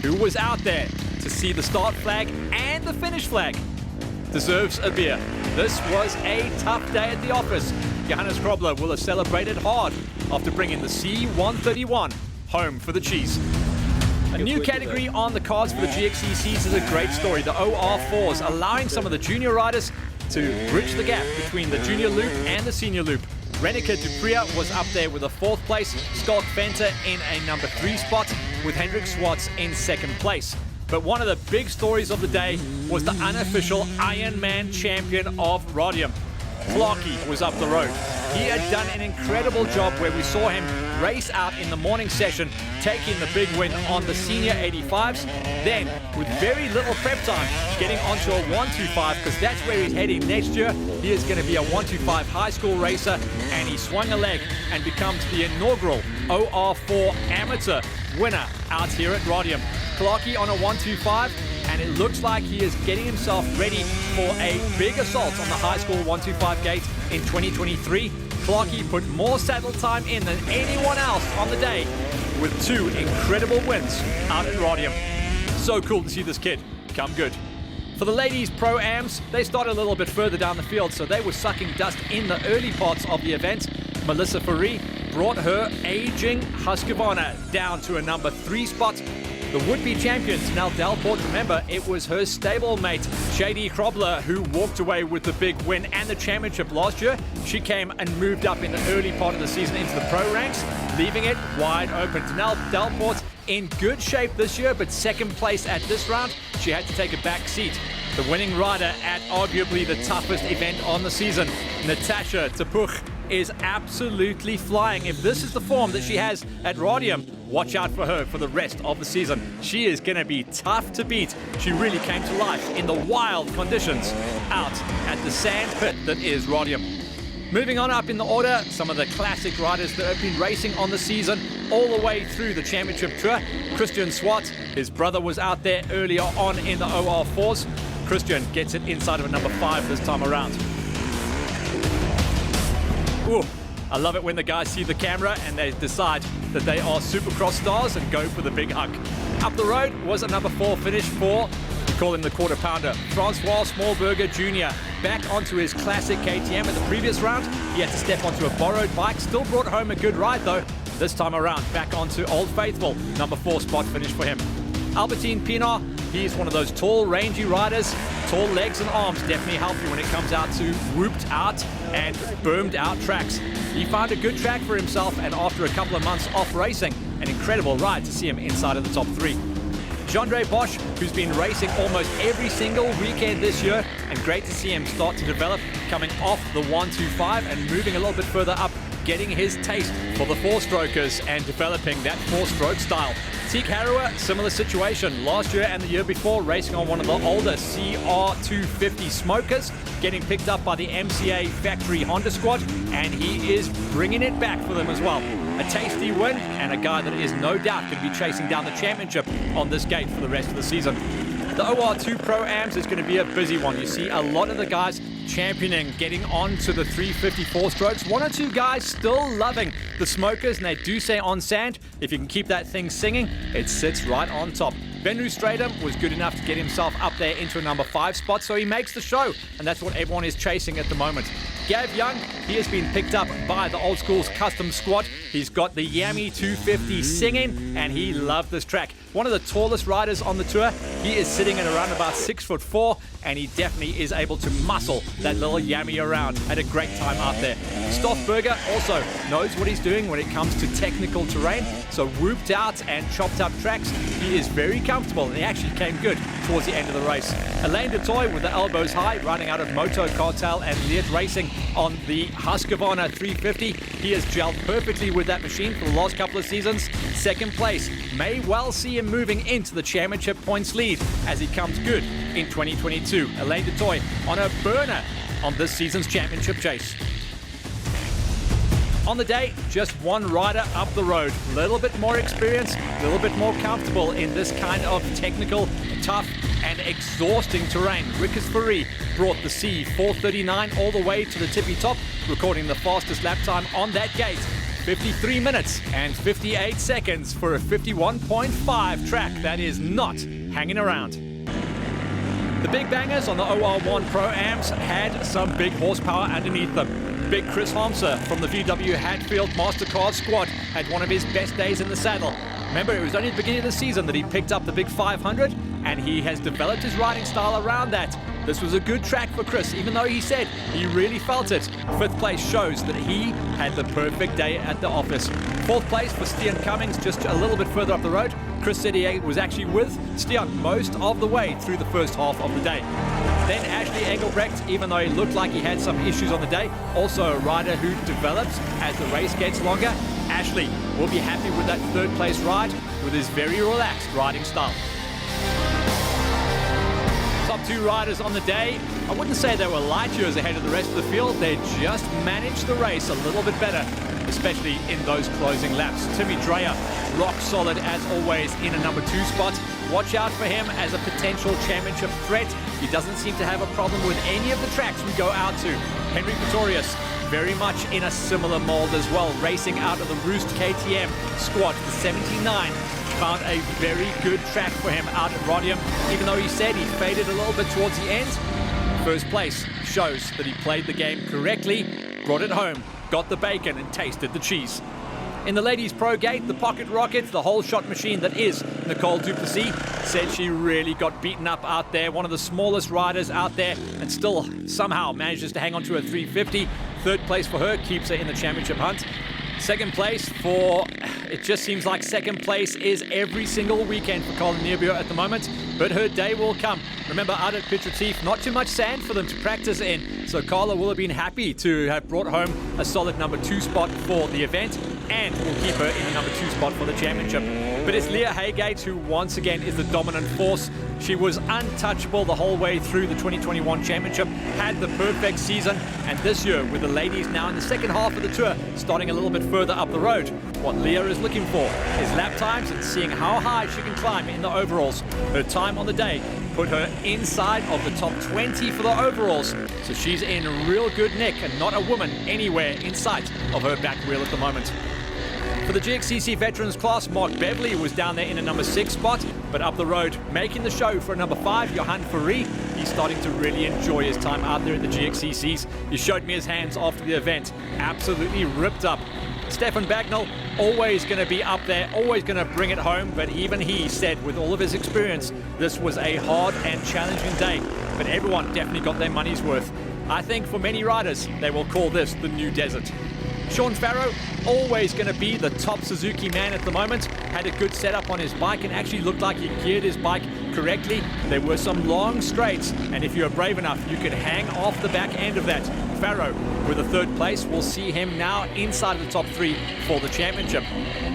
who was out there to see the start flag and the finish flag deserves a beer. This was a tough day at the office. Johannes Krobler will have celebrated hard after bringing the C131 home for the cheese. A new category on the cards for the GXCCs is a great story. The OR4s, allowing some of the junior riders to bridge the gap between the junior loop and the senior loop. Renica Dupria was up there with a 4th place, Scott Fenter in a number 3 spot, with Hendrik Swartz in 2nd place. But one of the big stories of the day was the unofficial Ironman champion of Radium. Clarkey was up the road. He had done an incredible job where we saw him race out in the morning session, taking the big win on the senior 85s. Then, with very little prep time, getting onto a 125, because that's where he's heading next year. He is going to be a 125 high school racer, and he swung a leg and becomes the inaugural OR4 amateur winner out here at Radium. Clarkey on a 125, and it looks like he is getting himself ready for a big assault on the high score 125 gate in 2023. Clarkey put more saddle time in than anyone else on the day, with 2 incredible wins out at Radium. So cool to see this kid come good. For the ladies Pro-Ams, they started a little bit further down the field, so they were sucking dust in the early parts of the event. Melissa Faree brought her aging Husqvarna down to a number 3 spot. The would-be champion, Nell Delport, remember, it was her stablemate, Shady Krobler, who walked away with the big win and the championship last year. She came and moved up in the early part of the season into the pro ranks, leaving it wide open. Nell Delport in good shape this year, but second place at this round. She had to take a back seat. The winning rider at arguably the toughest event on the season, Natasha Tepuch, is absolutely flying. If this is the form that she has at Radium, watch out for her for the rest of the season. She is going to be tough to beat. She really came to life in the wild conditions out at the sand pit that is Radium. Moving on up in the order, some of the classic riders that have been racing on the season all the way through the championship tour. Christian Swart, his brother was out there earlier on in the Or4s. Christian gets it inside of a number 5 this time around. Ooh, I love it when the guys see the camera and they decide that they are Supercross stars and go for the big hug. Up the road was a number 4 finish for, we call him the quarter pounder, Francois Smallberger Jr. Back onto his classic KTM in the previous round. He had to step onto a borrowed bike, still brought home a good ride though. This time around, back onto Old Faithful, number 4 spot finish for him. Albertine Pinar, he's one of those tall, rangy riders. Tall legs and arms definitely help you when it comes out to whooped out and boomed out tracks. He found a good track for himself, and after a couple of months off racing, an incredible ride to see him inside of the top 3. Jandre Bosch, who's been racing almost every single weekend this year, and great to see him start to develop, coming off the 125 and moving a little bit further up, getting his taste for the 4-strokers and developing that 4-stroke style. Teek Harrower, similar situation. Last year and the year before, racing on one of the older CR250 smokers, getting picked up by the MCA factory Honda squad, and he is bringing it back for them as well. A tasty win, and a guy that is no doubt going to be chasing down the championship on this gate for the rest of the season. The OR2 Pro-Ams is going to be a busy one. You see a lot of the guys championing, getting on to the 354 strokes. 1 or 2 guys still loving the smokers, and they do say on sand, if you can keep that thing singing, it sits right on top. Benru Stratum was good enough to get himself up there into a number 5 spot, so he makes the show, and that's what everyone is chasing at the moment. Gav Young, he has been picked up by the Old School's custom squad. He's got the Yami 250 singing, and he loved this track. One of the tallest riders on the tour. He is sitting at around about 6'4", and he definitely is able to muscle that little Yami around. Had a great time out there. Stoffberger also knows what he's doing when it comes to technical terrain. So whooped out and chopped up tracks, he is very comfortable, and he actually came good towards the end of the race. Alain Dutoy with the elbows high, riding out of Moto Cartel and Liet Racing on the Husqvarna 350. He has gelled perfectly with that machine for the last couple of seasons. Second place, may well see him moving into the championship points lead as he comes good in 2022. Alain Dutoy on a burner on this season's championship chase. On the day, just 1 rider up the road. A little bit more experience, a little bit more comfortable in this kind of technical, tough, and exhausting terrain. Rickers Faree brought the C439 all the way to the tippy top, recording the fastest lap time on that gate. 53 minutes and 58 seconds for a 51.5 track that is not hanging around. The big bangers on the OR1 Pro-Ams had some big horsepower underneath them. Big Chris Homser from the VW Hatfield MasterCard squad had one of his best days in the saddle. Remember, it was only at the beginning of the season that he picked up the big 500, and he has developed his riding style around that. This was a good track for Chris, even though he said he really felt it. 5th place shows that he had the perfect day at the office. 4th place for Stian Cummings, just a little bit further up the road. Chris said he was actually with Stian most of the way through the first half of the day. Then Ashley Engelbrecht, even though he looked like he had some issues on the day, also a rider who develops as the race gets longer. Ashley will be happy with that 3rd place ride with his very relaxed riding style. Top 2 riders on the day, I wouldn't say they were light years ahead of the rest of the field. They just managed the race a little bit better, especially in those closing laps. Timmy Dreyer, rock solid as always in a number 2 spot. watch out for him as a potential championship threat. He doesn't seem to have a problem with any of the tracks we go out to. Henry Pretorius, very much in a similar mold as well, racing out of the Roost KTM squad, the 79. Found a very good track for him out at Radium, even though he said he faded a little bit towards the end. First place shows that he played the game correctly, brought it home, got the bacon and tasted the cheese. In the ladies' pro gate, the pocket rocket, the whole shot machine that is Nicole Duplessis, said she really got beaten up out there. One of the smallest riders out there, and still somehow manages to hang on to a 350. Third place for her keeps her in the championship hunt. Second place for, it just seems like second place is every single weekend for Colin Niebuhr at the moment, but her day will come. Remember, out at Pitt-Retief, not too much sand for them to practice in, so Carla will have been happy to have brought home a solid number 2 spot for the event, and will keep her in the number 2 spot for the championship. But it's Leah Haygate who once again is the dominant force. She was untouchable the whole way through the 2021 championship, had the perfect season, and this year, with the ladies now in the second half of the tour, starting a little bit further up the road, what Leah is looking for is lap times and seeing how high she can climb in the overalls. Her time on the day put her inside of the top 20 for the overalls, so she's in real good nick and not a woman anywhere in sight of her back wheel at the moment. For the GXCC Veterans class, Mark Beverly was down there in a number 6 spot, but up the road, making the show for a number 5, Johan Fourie. He's starting to really enjoy his time out there at the GXCCs. He showed me his hands after the event, absolutely ripped up. Stefan Bagnall, always going to be up there, always going to bring it home, but even he said with all of his experience, this was a hard and challenging day, but everyone definitely got their money's worth. I think for many riders, they will call this the new desert. Sean Farrow, always going to be the top Suzuki man at the moment. Had a good setup on his bike and actually looked like he geared his bike correctly. There were some long straights, and if you're brave enough, you could hang off the back end of that. Farrow with a 3rd place. We'll see him now inside of the top 3 for the championship.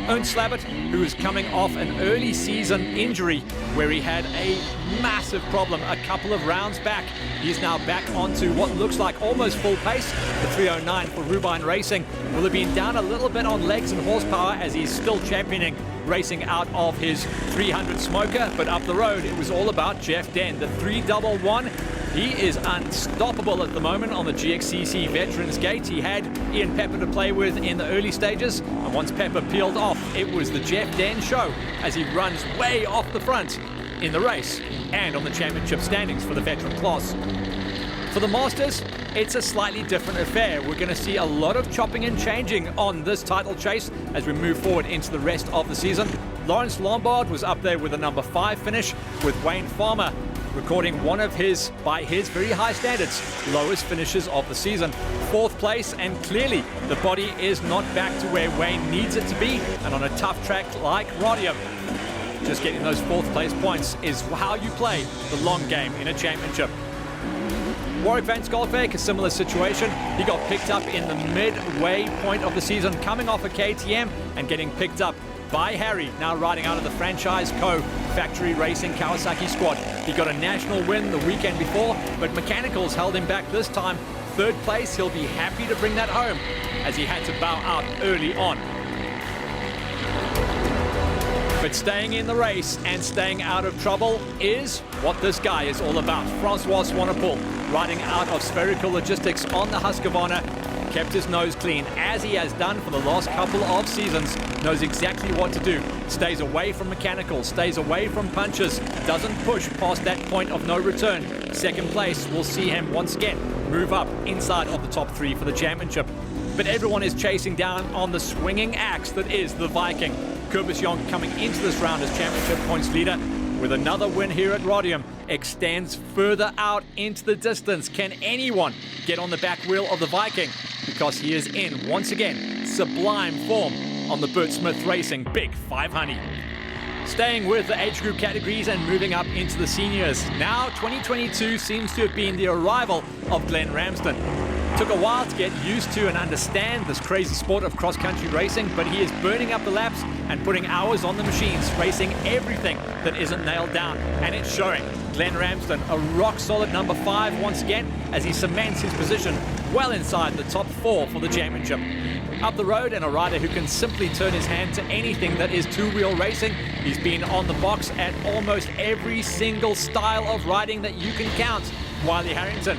Ernst Slabbert, who is coming off an early season injury where he had a massive problem a couple of rounds back. He's now back onto what looks like almost full pace. The 309 for Rubine Racing will have been down a little bit on legs and horsepower as he's still championing racing out of his 300 smoker, but up the road it was all about Jeff Den, the 311. He is unstoppable at the moment on the GXCC Veterans Gate. He had Ian Pepper to play with in the early stages, and once Pepper peeled off, it was the Jeff Den show as he runs way off the front in the race and on the championship standings for the veteran class. For the Masters, it's a slightly different affair. We're going to see a lot of chopping and changing on this title chase as we move forward into the rest of the season. Lawrence Lombard was up there with a number 5 finish, with Wayne Farmer recording one of his, by his very high standards, lowest finishes of the season. 4th place, and clearly the body is not back to where Wayne needs it to be, and on a tough track like Radium, just getting those 4th place points is how you play the long game in a championship. Warwick Van Schalkwyk, a similar situation. He got picked up in the midway point of the season, coming off a KTM and getting picked up by Harry, now riding out of the Franchise Co. Factory Racing Kawasaki squad. He got a national win the weekend before, but mechanicals held him back this time. 3rd place, he'll be happy to bring that home as he had to bow out early on. But staying in the race and staying out of trouble is what this guy is all about. Francois Swanepoel, riding out of Spherical Logistics on the Husqvarna, kept his nose clean, as he has done for the last couple of seasons, knows exactly what to do. Stays away from mechanicals, stays away from punches, doesn't push past that point of no return. 2nd place, we'll see him once again move up inside of the top 3 for the championship. But everyone is chasing down on the swinging axe that is the Viking. Kobus Jonk coming into this round as championship points leader with another win here at Radium, extends further out into the distance. Can anyone get on the back wheel of the Viking? Because he is in, once again, sublime form on the Bert Smith Racing Big 500. Staying with the age group categories and moving up into the seniors. Now 2022 seems to have been the arrival of Glenn Ramsden. Took a while to get used to and understand this crazy sport of cross-country racing, but he is burning up the laps and putting hours on the machines, racing everything that isn't nailed down, and it's showing. Glenn Ramsden, a rock-solid number 5 once again as he cements his position well inside the top 4 for the championship. up the road, and a rider who can simply turn his hand to anything that is two-wheel racing. He's been on the box at almost every single style of riding that you can count. Wiley Harrington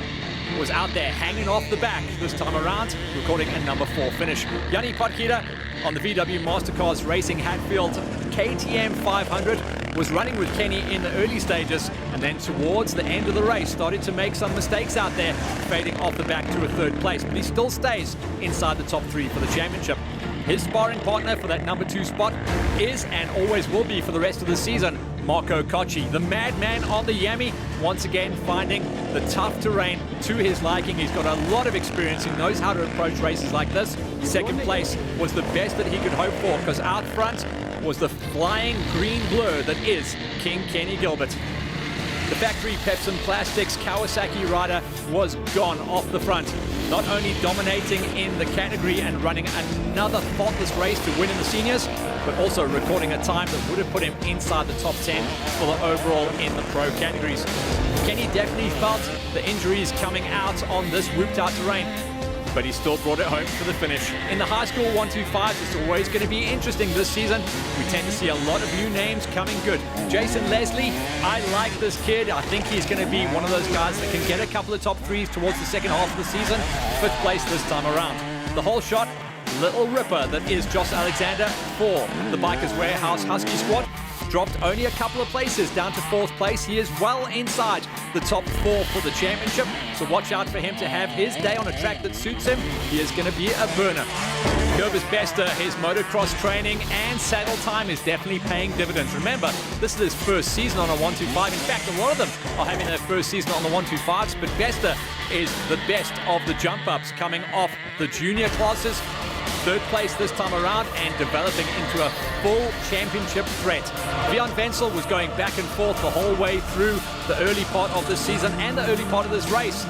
was out there hanging off the back this time around, recording a number 4 finish. Yanni Potkita on the VW Mastercars Racing Hatfield KTM 500 was running with Kenny in the early stages, and then towards the end of the race started to make some mistakes out there, fading off the back to a 3rd place, but he still stays inside the top 3 for the championship. His sparring partner for that number 2 spot is, and always will be for the rest of the season, Marco Cocci, the madman on the Yami, once again finding the tough terrain to his liking. He's got a lot of experience. He knows how to approach races like this. 2nd place was the best that he could hope for, because out front was the flying green blur that is King Kenny Gilbert. The factory Pepsi Plastics Kawasaki rider was gone off the front, not only dominating in the category and running another faultless race to win in the seniors, but also recording a time that would have put him inside the top 10 for the overall in the pro categories. Kenny definitely felt the injuries coming out on this whooped out terrain, but he still brought it home for the finish. In the high school 125s, it's always going to be interesting this season. We tend to see a lot of new names coming good. Jason Leslie, I like this kid. I think he's going to be one of those guys that can get a couple of top 3s towards the second half of the season. 5th place this time around. The whole shot, little ripper that is Josh Alexander for the Bikers Warehouse Husky squad. Dropped only a couple of places down to 4th place. He is well inside the top 4 for the championship, so watch out for him to have his day on a track that suits him. He is going to be a burner. Kobus Bester, his motocross training and saddle time is definitely paying dividends. Remember, this is his first season on a 125. In fact, a lot of them are having their first season on the 125s, but Bester is the best of the jump-ups coming off the junior classes. 3rd place this time around and developing into a full championship threat. Bjorn Wenzel was going back and forth the whole way through the early part of this season and the early part of this race.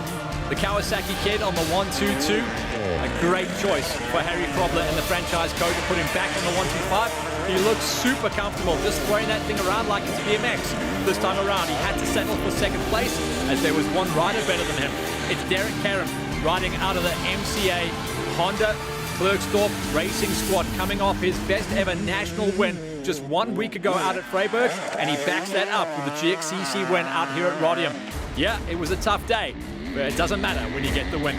The Kawasaki kid on the 122, a great choice for Harry Krobler in the franchise code to put him back on the 125. He looks super comfortable just throwing that thing around like it's BMX. This time around, he had to settle for 2nd place as there was one rider better than him. It's Derek Karam riding out of the MCA Honda Klerksdorp Racing Squad, coming off his best ever national win just 1 week ago out at Freiburg, and he backs that up with the GXCC win out here at Radium. Yeah, it was a tough day, but it doesn't matter when you get the win.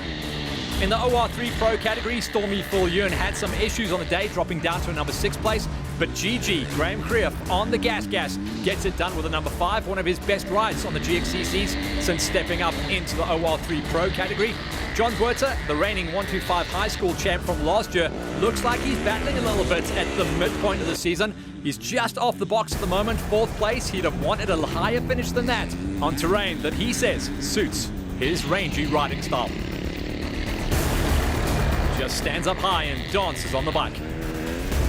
In the Or3 Pro category, Stormy Full-Ewan had some issues on the day, dropping down to a number 6 place, but GG, Graham Creef on the gas gets it done with a number 5, one of his best rides on the GXCCs since stepping up into the Or3 Pro category. John Buerter, the reigning 125 high school champ from last year, looks like he's battling a little bit at the midpoint of the season. He's just off the box at the moment, 4th place. He'd have wanted a higher finish than that on terrain that he says suits his rangy riding style. Just stands up high and dances on the bike.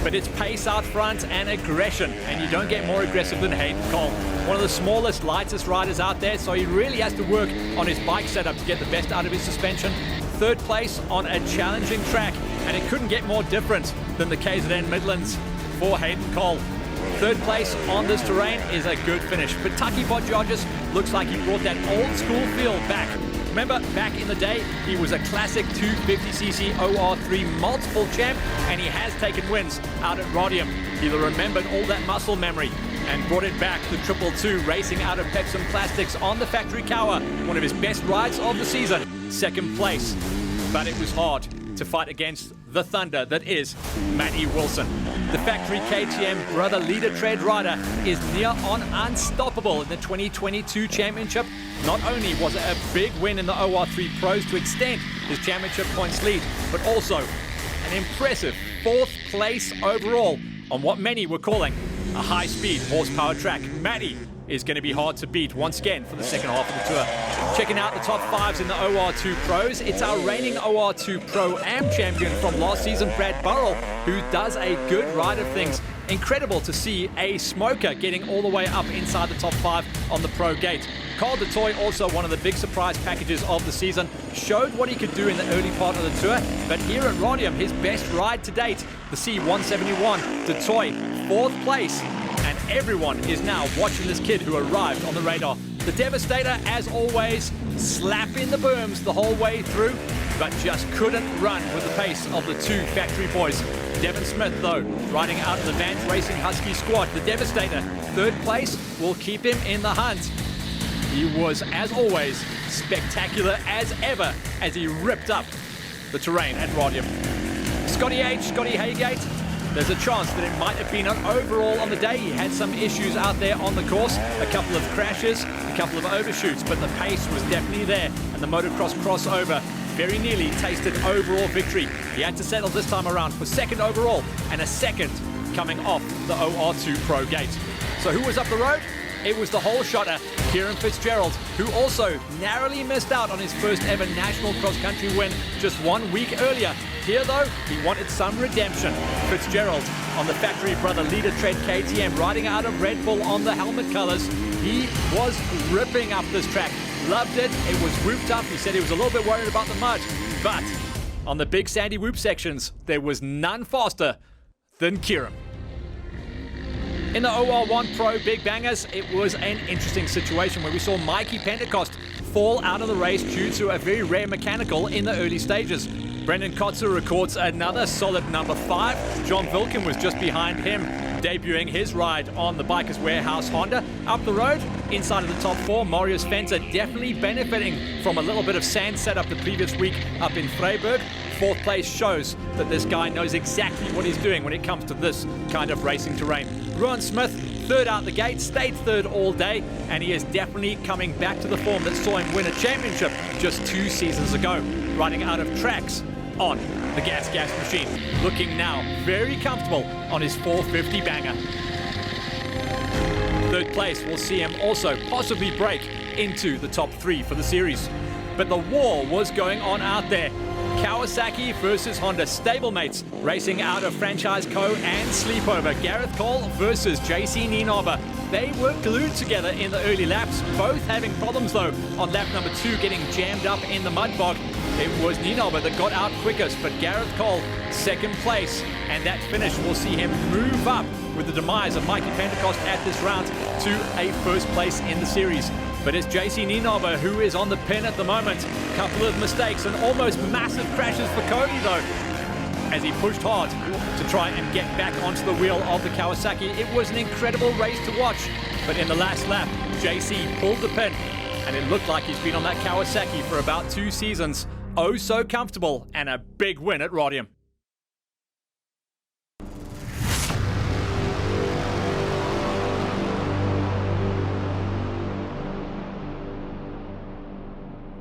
But it's pace out front and aggression, and you don't get more aggressive than Hayden Cole. One of the smallest, lightest riders out there, so he really has to work on his bike setup to get the best out of his suspension. 3rd place on a challenging track, and it couldn't get more different than the KZN Midlands for Hayden Cole. 3rd place on this terrain is a good finish, but Taki Bodjodges looks like he brought that old school feel back. Remember, back in the day, he was a classic 250cc Or3 multiple champ, and he has taken wins out at Radium. He remembered all that muscle memory and brought it back. The 222 racing out of Pepsi Plastics on the factory Kawa, one of his best rides of the season. 2nd place, but it was hard to fight against the thunder that is Matty Wilson. The factory KTM brother leader tread rider is near on unstoppable in the 2022 championship. Not only was it a big win in the Or3 Pros to extend his championship points lead, but also an impressive 4th place overall on what many were calling a high-speed horsepower track. Matty is going to be hard to beat once again for the second half of the tour. Checking out the top 5s in the Or2 Pros, it's our reigning Or2 Pro-Am champion from last season, Brad Burrell, who does a good ride of things. Incredible to see a smoker getting all the way up inside the top 5 on the Pro Gate. Carl DeToy, also one of the big surprise packages of the season, showed what he could do in the early part of the tour, but here at Radium, his best ride to date, the C171, DeToy, 4th place, and everyone is now watching this kid who arrived on the radar. The Devastator, as always, slapping the berms the whole way through. but just couldn't run with the pace of the two factory boys. Devin Smith, though, riding out of the Vans Racing Husky squad, the Devastator. Third place will keep him in the hunt. He was, as always, spectacular as ever as he ripped up the terrain at Radium. Scotty Haygate, there's a chance that it might have been an overall on the day. He had some issues out there on the course, a couple of crashes, a couple of overshoots, but the pace was definitely there, and the motocross crossover very nearly tasted overall victory. He had to settle this time around for second overall, and a second coming off the OR2 Pro gate. So who was up the road? It was the whole shotter, Kieran Fitzgerald, who also narrowly missed out on his first ever national cross-country win just 1 week earlier. Here, though, he wanted some redemption. Fitzgerald on the factory brother leader tread KTM, riding out of Red Bull on the helmet colors. He was ripping up this track. Loved it. It was whooped up. He said he was a little bit worried about the mud. But on the big sandy whoop sections, there was none faster than Kieran. In the OR1 Pro Big Bangers, it was an interesting situation where we saw Mikey Pentecost fall out of the race due to a very rare mechanical in the early stages. Brendan Kotzer records another solid number 5. John Vilken was just behind him, debuting his ride on the Bikers Warehouse Honda. Up the road, inside of the top 4, Marius Fenter definitely benefiting from a little bit of sand set up the previous week up in Vryburg. Fourth place shows that this guy knows exactly what he's doing when it comes to this kind of racing terrain. Rowan Smith, third out the gate, stayed third all day, and he is definitely coming back to the form that saw him win a championship just 2 seasons ago, riding out of tracks on the gas machine. Looking now very comfortable on his 450 banger. Third place will see him also possibly break into the top 3 for the series. But the war was going on out there. Kawasaki versus Honda stablemates racing out of Franchise Co. and Sleepover. Gareth Cole versus JC Nienaber. They were glued together in the early laps, both having problems though on lap number 2, getting jammed up in the mud bog. It was Nienaber that got out quickest, but Gareth Cole second place, and that finish will see him move up with the demise of Mikey Pentecost at this round to a first place in the series. But it's JC Nienaber who is on the pin at the moment. Couple of mistakes and almost massive crashes for Cody though, as he pushed hard to try and get back onto the wheel of the Kawasaki. It was an incredible race to watch, but in the last lap, JC pulled the pin, and it looked like he's been on that Kawasaki for about 2 seasons. Oh so comfortable, and a big win at Radium.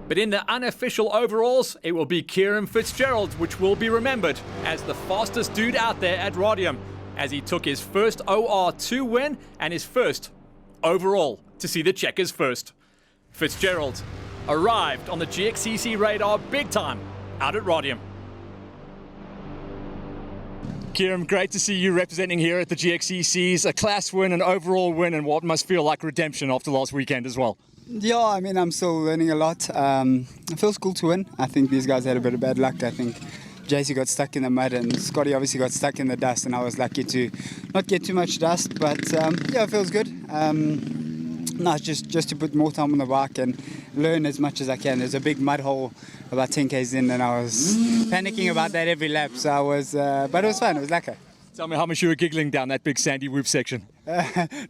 But in the unofficial overalls, it will be Kieran Fitzgerald, which will be remembered as the fastest dude out there at Radium, as he took his first OR2 win and his first overall to see the checkers first. Fitzgerald arrived on the GXCC radar big time out at Radium. Kieran, great to see you representing here at the GXCCs. A class win, an overall win, and what must feel like redemption after last weekend as well. Yeah, I mean, I'm still learning a lot. It feels cool to win. I think these guys had a bit of bad luck. I think JC got stuck in the mud and Scotty obviously got stuck in the dust, and I was lucky to not get too much dust, but yeah, it feels good. No, just to put more time on the bike and learn as much as I can. There's a big mud hole about 10 k's in, and I was panicking about that every lap, so I was, but it was fun, it was lekker. Tell me how much you were giggling down that big sandy whoop section.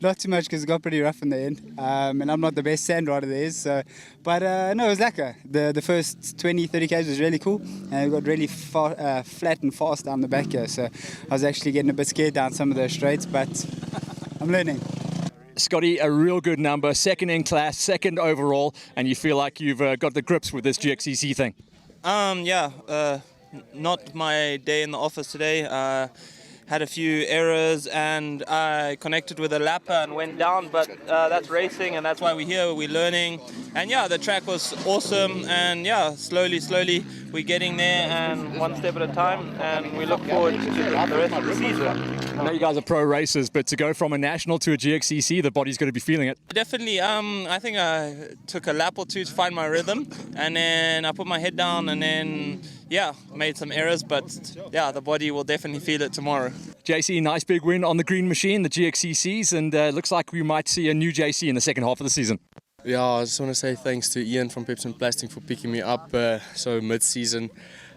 Not too much because it got pretty rough in the end, and I'm not the best sand rider there is, so, but no, it was lekker. The first 20-30 k's was really cool, and it got really flat and fast down the back here, so I was actually getting a bit scared down some of those straights, but I'm learning. Scotty, a real good number, second in class, second overall, and you feel like you've got the grips with this GXCC thing. Yeah, not my day in the office today. Had a few errors and I connected with a lapper and went down, but that's racing and that's why we're here, we're learning. And yeah, the track was awesome, and yeah, slowly we're getting there, and one step at a time, and we look forward to the rest of the season. I know you guys are pro racers, but to go from a national to a GXCC, the body's going to be feeling it. Definitely, I think I took a lap or two to find my rhythm, and then I put my head down, and then yeah, made some errors, but yeah, the body will definitely feel it tomorrow. JC, nice big win on the green machine, the GXCCs, and looks like we might see a new JC in the second half of the season. Yeah, I just want to say thanks to Ian from Pips and Plastic for picking me up so mid-season,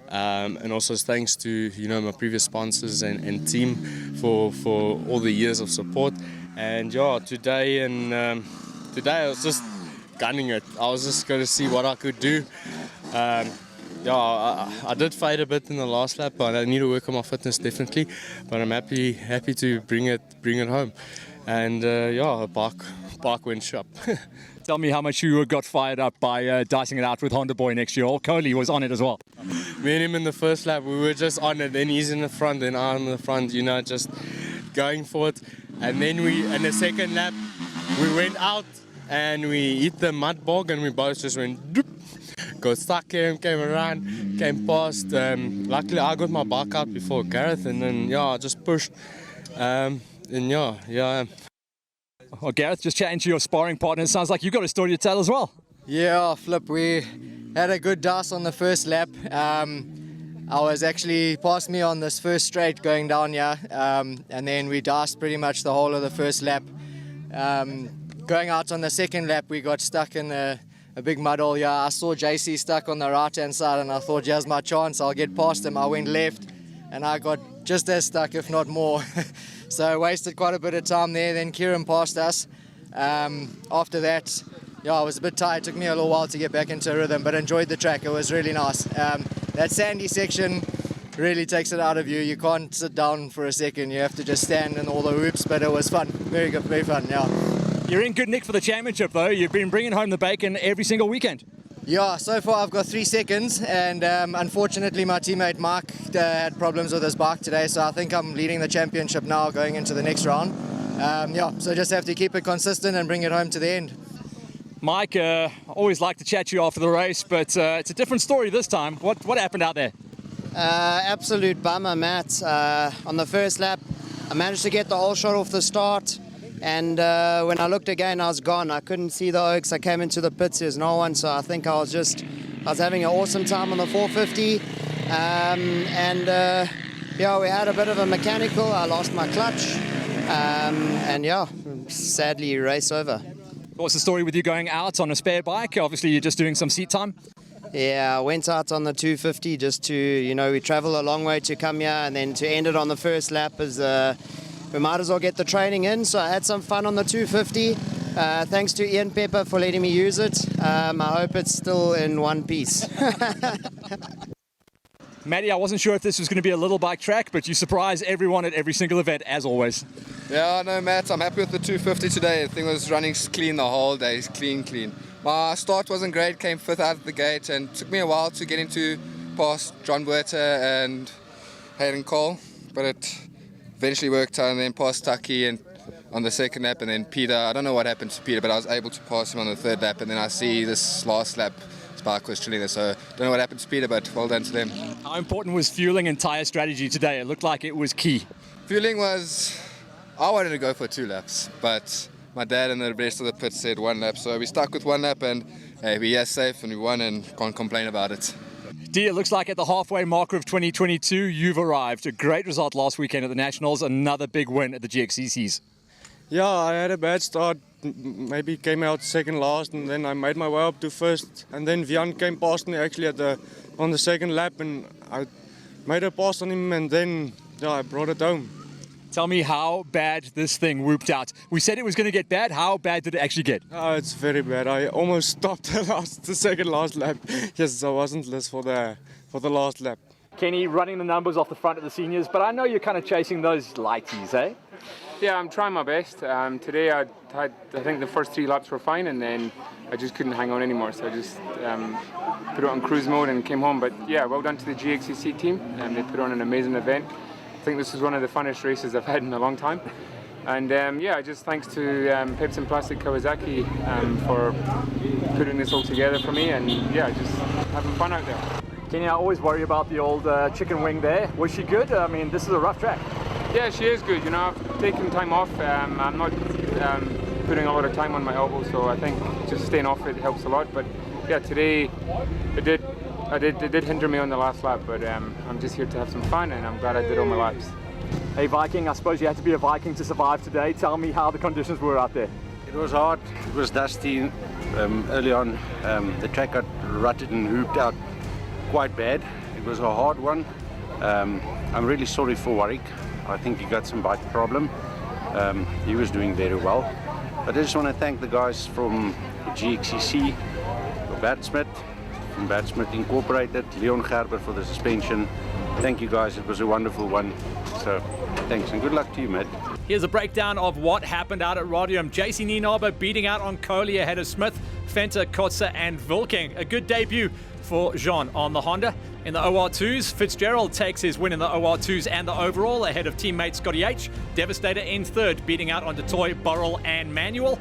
and also thanks to my previous sponsors and team for all the years of support. And yeah, today I was just gunning it. I was just going to see what I could do. I did fade a bit in the last lap, but I need to work on my fitness definitely. But I'm happy to bring it home. And the bike went sharp. Tell me how much you got fired up by dicing it out with Honda Boy next year. Coley was on it as well. Me and him in the first lap, we were just on it. Then he's in the front, then I'm in the front, just going for it. And then in the second lap, we went out and we hit the mud bog and we both just went doop. Got stuck here, came around, came past. Luckily, I got my bike out before Gareth, and then I just pushed. Well, Gareth, just chatting to your sparring partner, it sounds like you've got a story to tell as well. Yeah, Flip, we had a good dice on the first lap. I was actually past me on this first straight going down here, and then we diced pretty much the whole of the first lap. Going out on the second lap, we got stuck in a big mud hole. Yeah, I saw JC stuck on the right-hand side, and I thought, here's my chance, I'll get past him. I went left, and I got just as stuck, if not more. So I wasted quite a bit of time there. Then Kieran passed us. After that, I was a bit tired. It took me a little while to get back into a rhythm, but enjoyed the track. It was really nice. That sandy section really takes it out of you. You can't sit down for a second. You have to just stand in all the hoops, but it was fun. Very good, very fun, yeah. You're in good nick for the championship, though. You've been bringing home the bacon every single weekend. Yeah, so far I've got 3 seconds, and unfortunately my teammate Mark had problems with his bike today, so I think I'm leading the championship now going into the next round. So just have to keep it consistent and bring it home to the end. Mike, I always like to chat to you after the race, but it's a different story this time. What happened out there? Absolute bummer, Matt. On the first lap, I managed to get the whole shot off the start. And when I looked again, I was gone. I couldn't see the Oaks. I came into the pits, there's no one. So I think I was having an awesome time on the 450. We had a bit of a mechanical. I lost my clutch. Sadly, race over. What's the story with you going out on a spare bike? Obviously, you're just doing some seat time. Yeah, I went out on the 250 just to, we travel a long way to come here. And then to end it on the first lap is... we might as well get the training in, so I had some fun on the 250. Thanks to Ian Pepper for letting me use it. I hope it's still in one piece. Matty, I wasn't sure if this was going to be a little bike track, but you surprise everyone at every single event, as always. Yeah, no, Matt, I'm happy with the 250 today. The thing was running clean the whole day, clean. My start wasn't great, came 5th out of the gate, and it took me a while to get into past John Buerta and Hayden Cole, but it eventually worked out, and then past Taki and on the second lap, and then Peter. I don't know what happened to Peter, but I was able to pass him on the 3rd lap, and then I see this last lap spark was chilling there, so don't know what happened to Peter, but well done to them. How important was fueling and tyre strategy today? It looked like it was key. Fueling was, I wanted to go for 2 laps, but my dad and the rest of the pit said 1 lap, so we stuck with 1 lap, and hey, we're safe and we won and can't complain about it. Dee, it looks like at the halfway marker of 2022, you've arrived. A great result last weekend at the Nationals, another big win at the GXCCs. Yeah, I had a bad start, maybe came out second last, and then I made my way up to first, and then Vian came past me actually on the second lap, and I made a pass on him, and then I brought it home. Tell me how bad this thing whooped out. We said it was going to get bad. How bad did it actually get? It's very bad. I almost stopped the second last lap. Yes, I wasn't less for the last lap. Kenny running the numbers off the front of the seniors, but I know you're kind of chasing those lighties, eh? Yeah, I'm trying my best. Today I think the first 3 laps were fine, and then I just couldn't hang on anymore, so I just put it on cruise mode and came home. But yeah, well done to the GXCC team. They put on an amazing event. I think this is one of the funnest races I've had in a long time. And just thanks to Pips and Plastic Kawasaki for putting this all together for me, and just having fun out there. Kenny, I always worry about the old chicken wing there. Was she good? I mean, this is a rough track. Yeah, she is good. I've taken time off. I'm not putting a lot of time on my elbow, so I think just staying off it helps a lot. But yeah, today it did hinder me on the last lap, but I'm just here to have some fun, and I'm glad I did all my laps. Hey Viking, I suppose you had to be a Viking to survive today. Tell me how the conditions were out there. It was hard. It was dusty early on. The track got rutted and hooped out quite bad. It was a hard one. I'm really sorry for Warwick. I think he got some bike problem. He was doing very well. But I just want to thank the guys from GXCC, Bert Smith, from Bert Smith Incorporated, Leon Gerber for the suspension. Thank you guys, it was a wonderful one. So thanks and good luck to you, mate. Here's a breakdown of what happened out at Radium. JC Nienaber beating out on Coley ahead of Smith, Fenter, Kotze and Wilking. A good debut for Jean on the Honda. In the OR2s, Fitzgerald takes his win in the OR2s and the overall ahead of teammate Scotty H. Devastator in third, beating out on Detoy, Burrell and Manuel.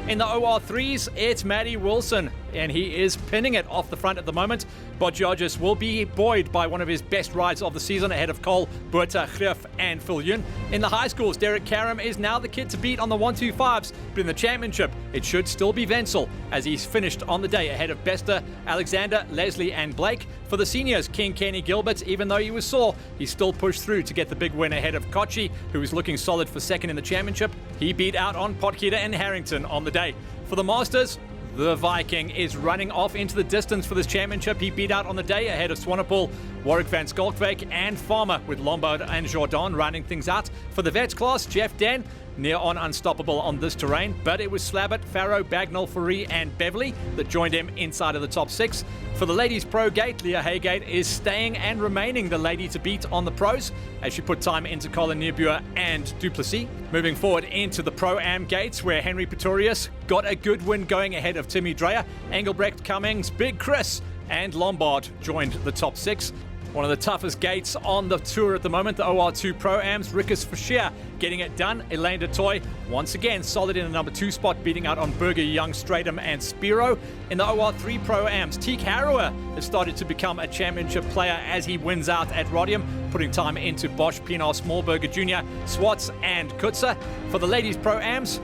In the OR3s, it's Matty Wilson, and he is pinning it off the front at the moment. Botjagis will be buoyed by one of his best rides of the season ahead of Cole, Buerta, Griff and Phil Yun. In the high schools, Derek Karam is now the kid to beat on the 125s, but in the championship, it should still be Wenzel, as he's finished on the day ahead of Bester, Alexander, Leslie and Blake. For the seniors, King Kenny Gilbert, even though he was sore, he still pushed through to get the big win ahead of Kochi, who is looking solid for second in the championship. He beat out on Potgieter and Harrington on the day. For the Masters, the Viking is running off into the distance for this championship. He beat out on the day ahead of Swanepoel, Warwick van Skalkwijk and Farmer, with Lombard and Jordan rounding things out. For the vets class, Jeff Den, near on unstoppable on this terrain, but it was Slabbert, Farrow, Bagnall, Faree and Beverly that joined him inside of the top six. For the ladies pro gate, Leah Haygate is staying and remaining the lady to beat on the pros as she put time into Colin Neerbuer and Duplessis. Moving forward into the Pro-Am gates, where Henry Pretorius got a good win going ahead of Timmy Dreyer, Engelbrecht, Cummings, Big Chris and Lombard joined the top six. One of the toughest gates on the tour at the moment, the OR2 Pro-Ams, Rickers Fischer getting it done. Elaine DeToy, once again, solid in the number 2 spot, beating out on Berger, Young, Stratum and Spiro. In the OR3 Pro-Ams, Teek Harrower has started to become a championship player as he wins out at Radium, putting time into Bosch, Pinar, Smallberger Jr., Swats and Kutzer. For the ladies Pro-Ams,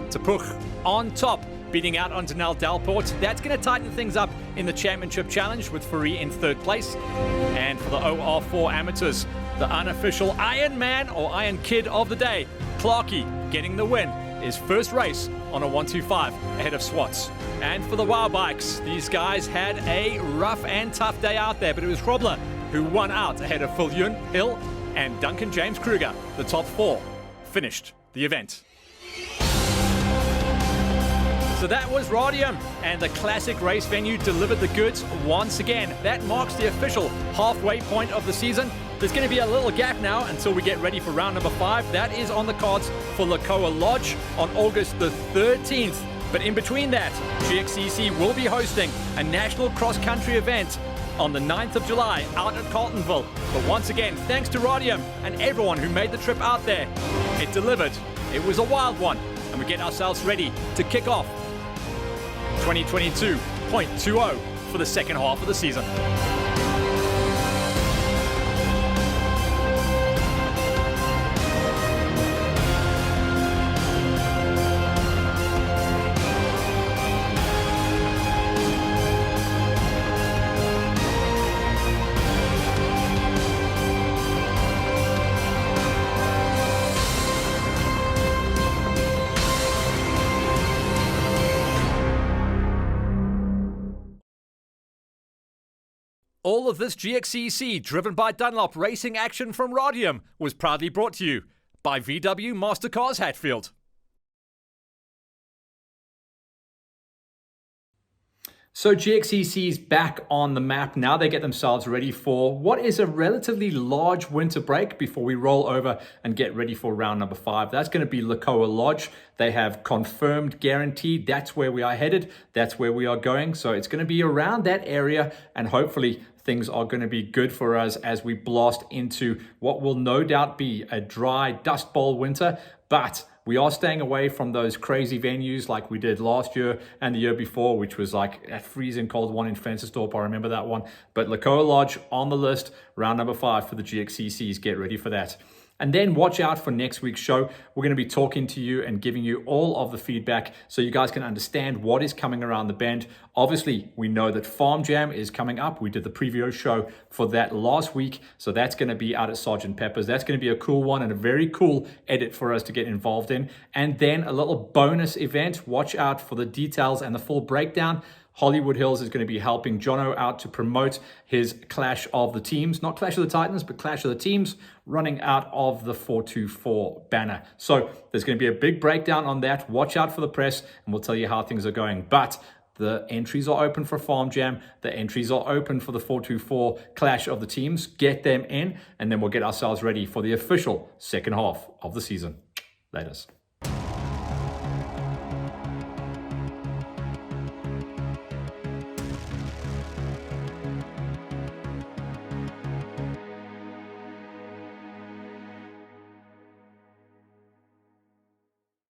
Tepuch on top, beating out on Danelle Dalport. That's going to tighten things up in the championship challenge with Faree in third place. And for the Or4 amateurs, the unofficial Iron Man or Iron Kid of the day, Clarkey, getting the win. His first race on a 125 ahead of Swats. And for the Wow Bikes, these guys had a rough and tough day out there, but it was Hrobler who won out ahead of Phil Yun, Hill and Duncan James Kruger. The top 4 finished the event. So that was Radium, and the classic race venue delivered the goods once again. That marks the official halfway point of the season. There's going to be a little gap now until we get ready for round number 5. That is on the cards for Lakoa Lodge on August the 13th. But in between that, GXCC will be hosting a national cross-country event on the 9th of July out at Carltonville. But once again, thanks to Radium and everyone who made the trip out there. It delivered. It was a wild one, and we get ourselves ready to kick off 2022.20 for the second half of the season. All of this GXCC, driven by Dunlop Racing action from Radium, was proudly brought to you by VW Mastercars Hatfield. So GXCC's back on the map. Now they get themselves ready for what is a relatively large winter break before we roll over and get ready for round number 5. That's going to be Lakoa Lodge. They have confirmed, guaranteed, that's where we are headed. That's where we are going. So it's going to be around that area, and hopefully things are going to be good for us as we blast into what will no doubt be a dry Dust Bowl winter. But we are staying away from those crazy venues like we did last year and the year before, which was like a freezing cold one in Francisdorp. I remember that one. But Lakoa Lodge on the list, round number 5 for the GXCCs. Get ready for that. And then watch out for next week's show. We're going to be talking to you and giving you all of the feedback so you guys can understand what is coming around the bend. Obviously, we know that Farm Jam is coming up. We did the preview show for that last week. So that's going to be out at Sergeant Pepper's. That's going to be a cool one and a very cool edit for us to get involved in. And then a little bonus event. Watch out for the details and the full breakdown. Hollywood Hills is going to be helping Jono out to promote his Clash of the Teams, not Clash of the Titans, but Clash of the Teams, running out of the 424 banner. So there's going to be a big breakdown on that. Watch out for the press and we'll tell you how things are going. But the entries are open for Farm Jam. The entries are open for the 424 Clash of the Teams. Get them in and then we'll get ourselves ready for the official second half of the season. Laters.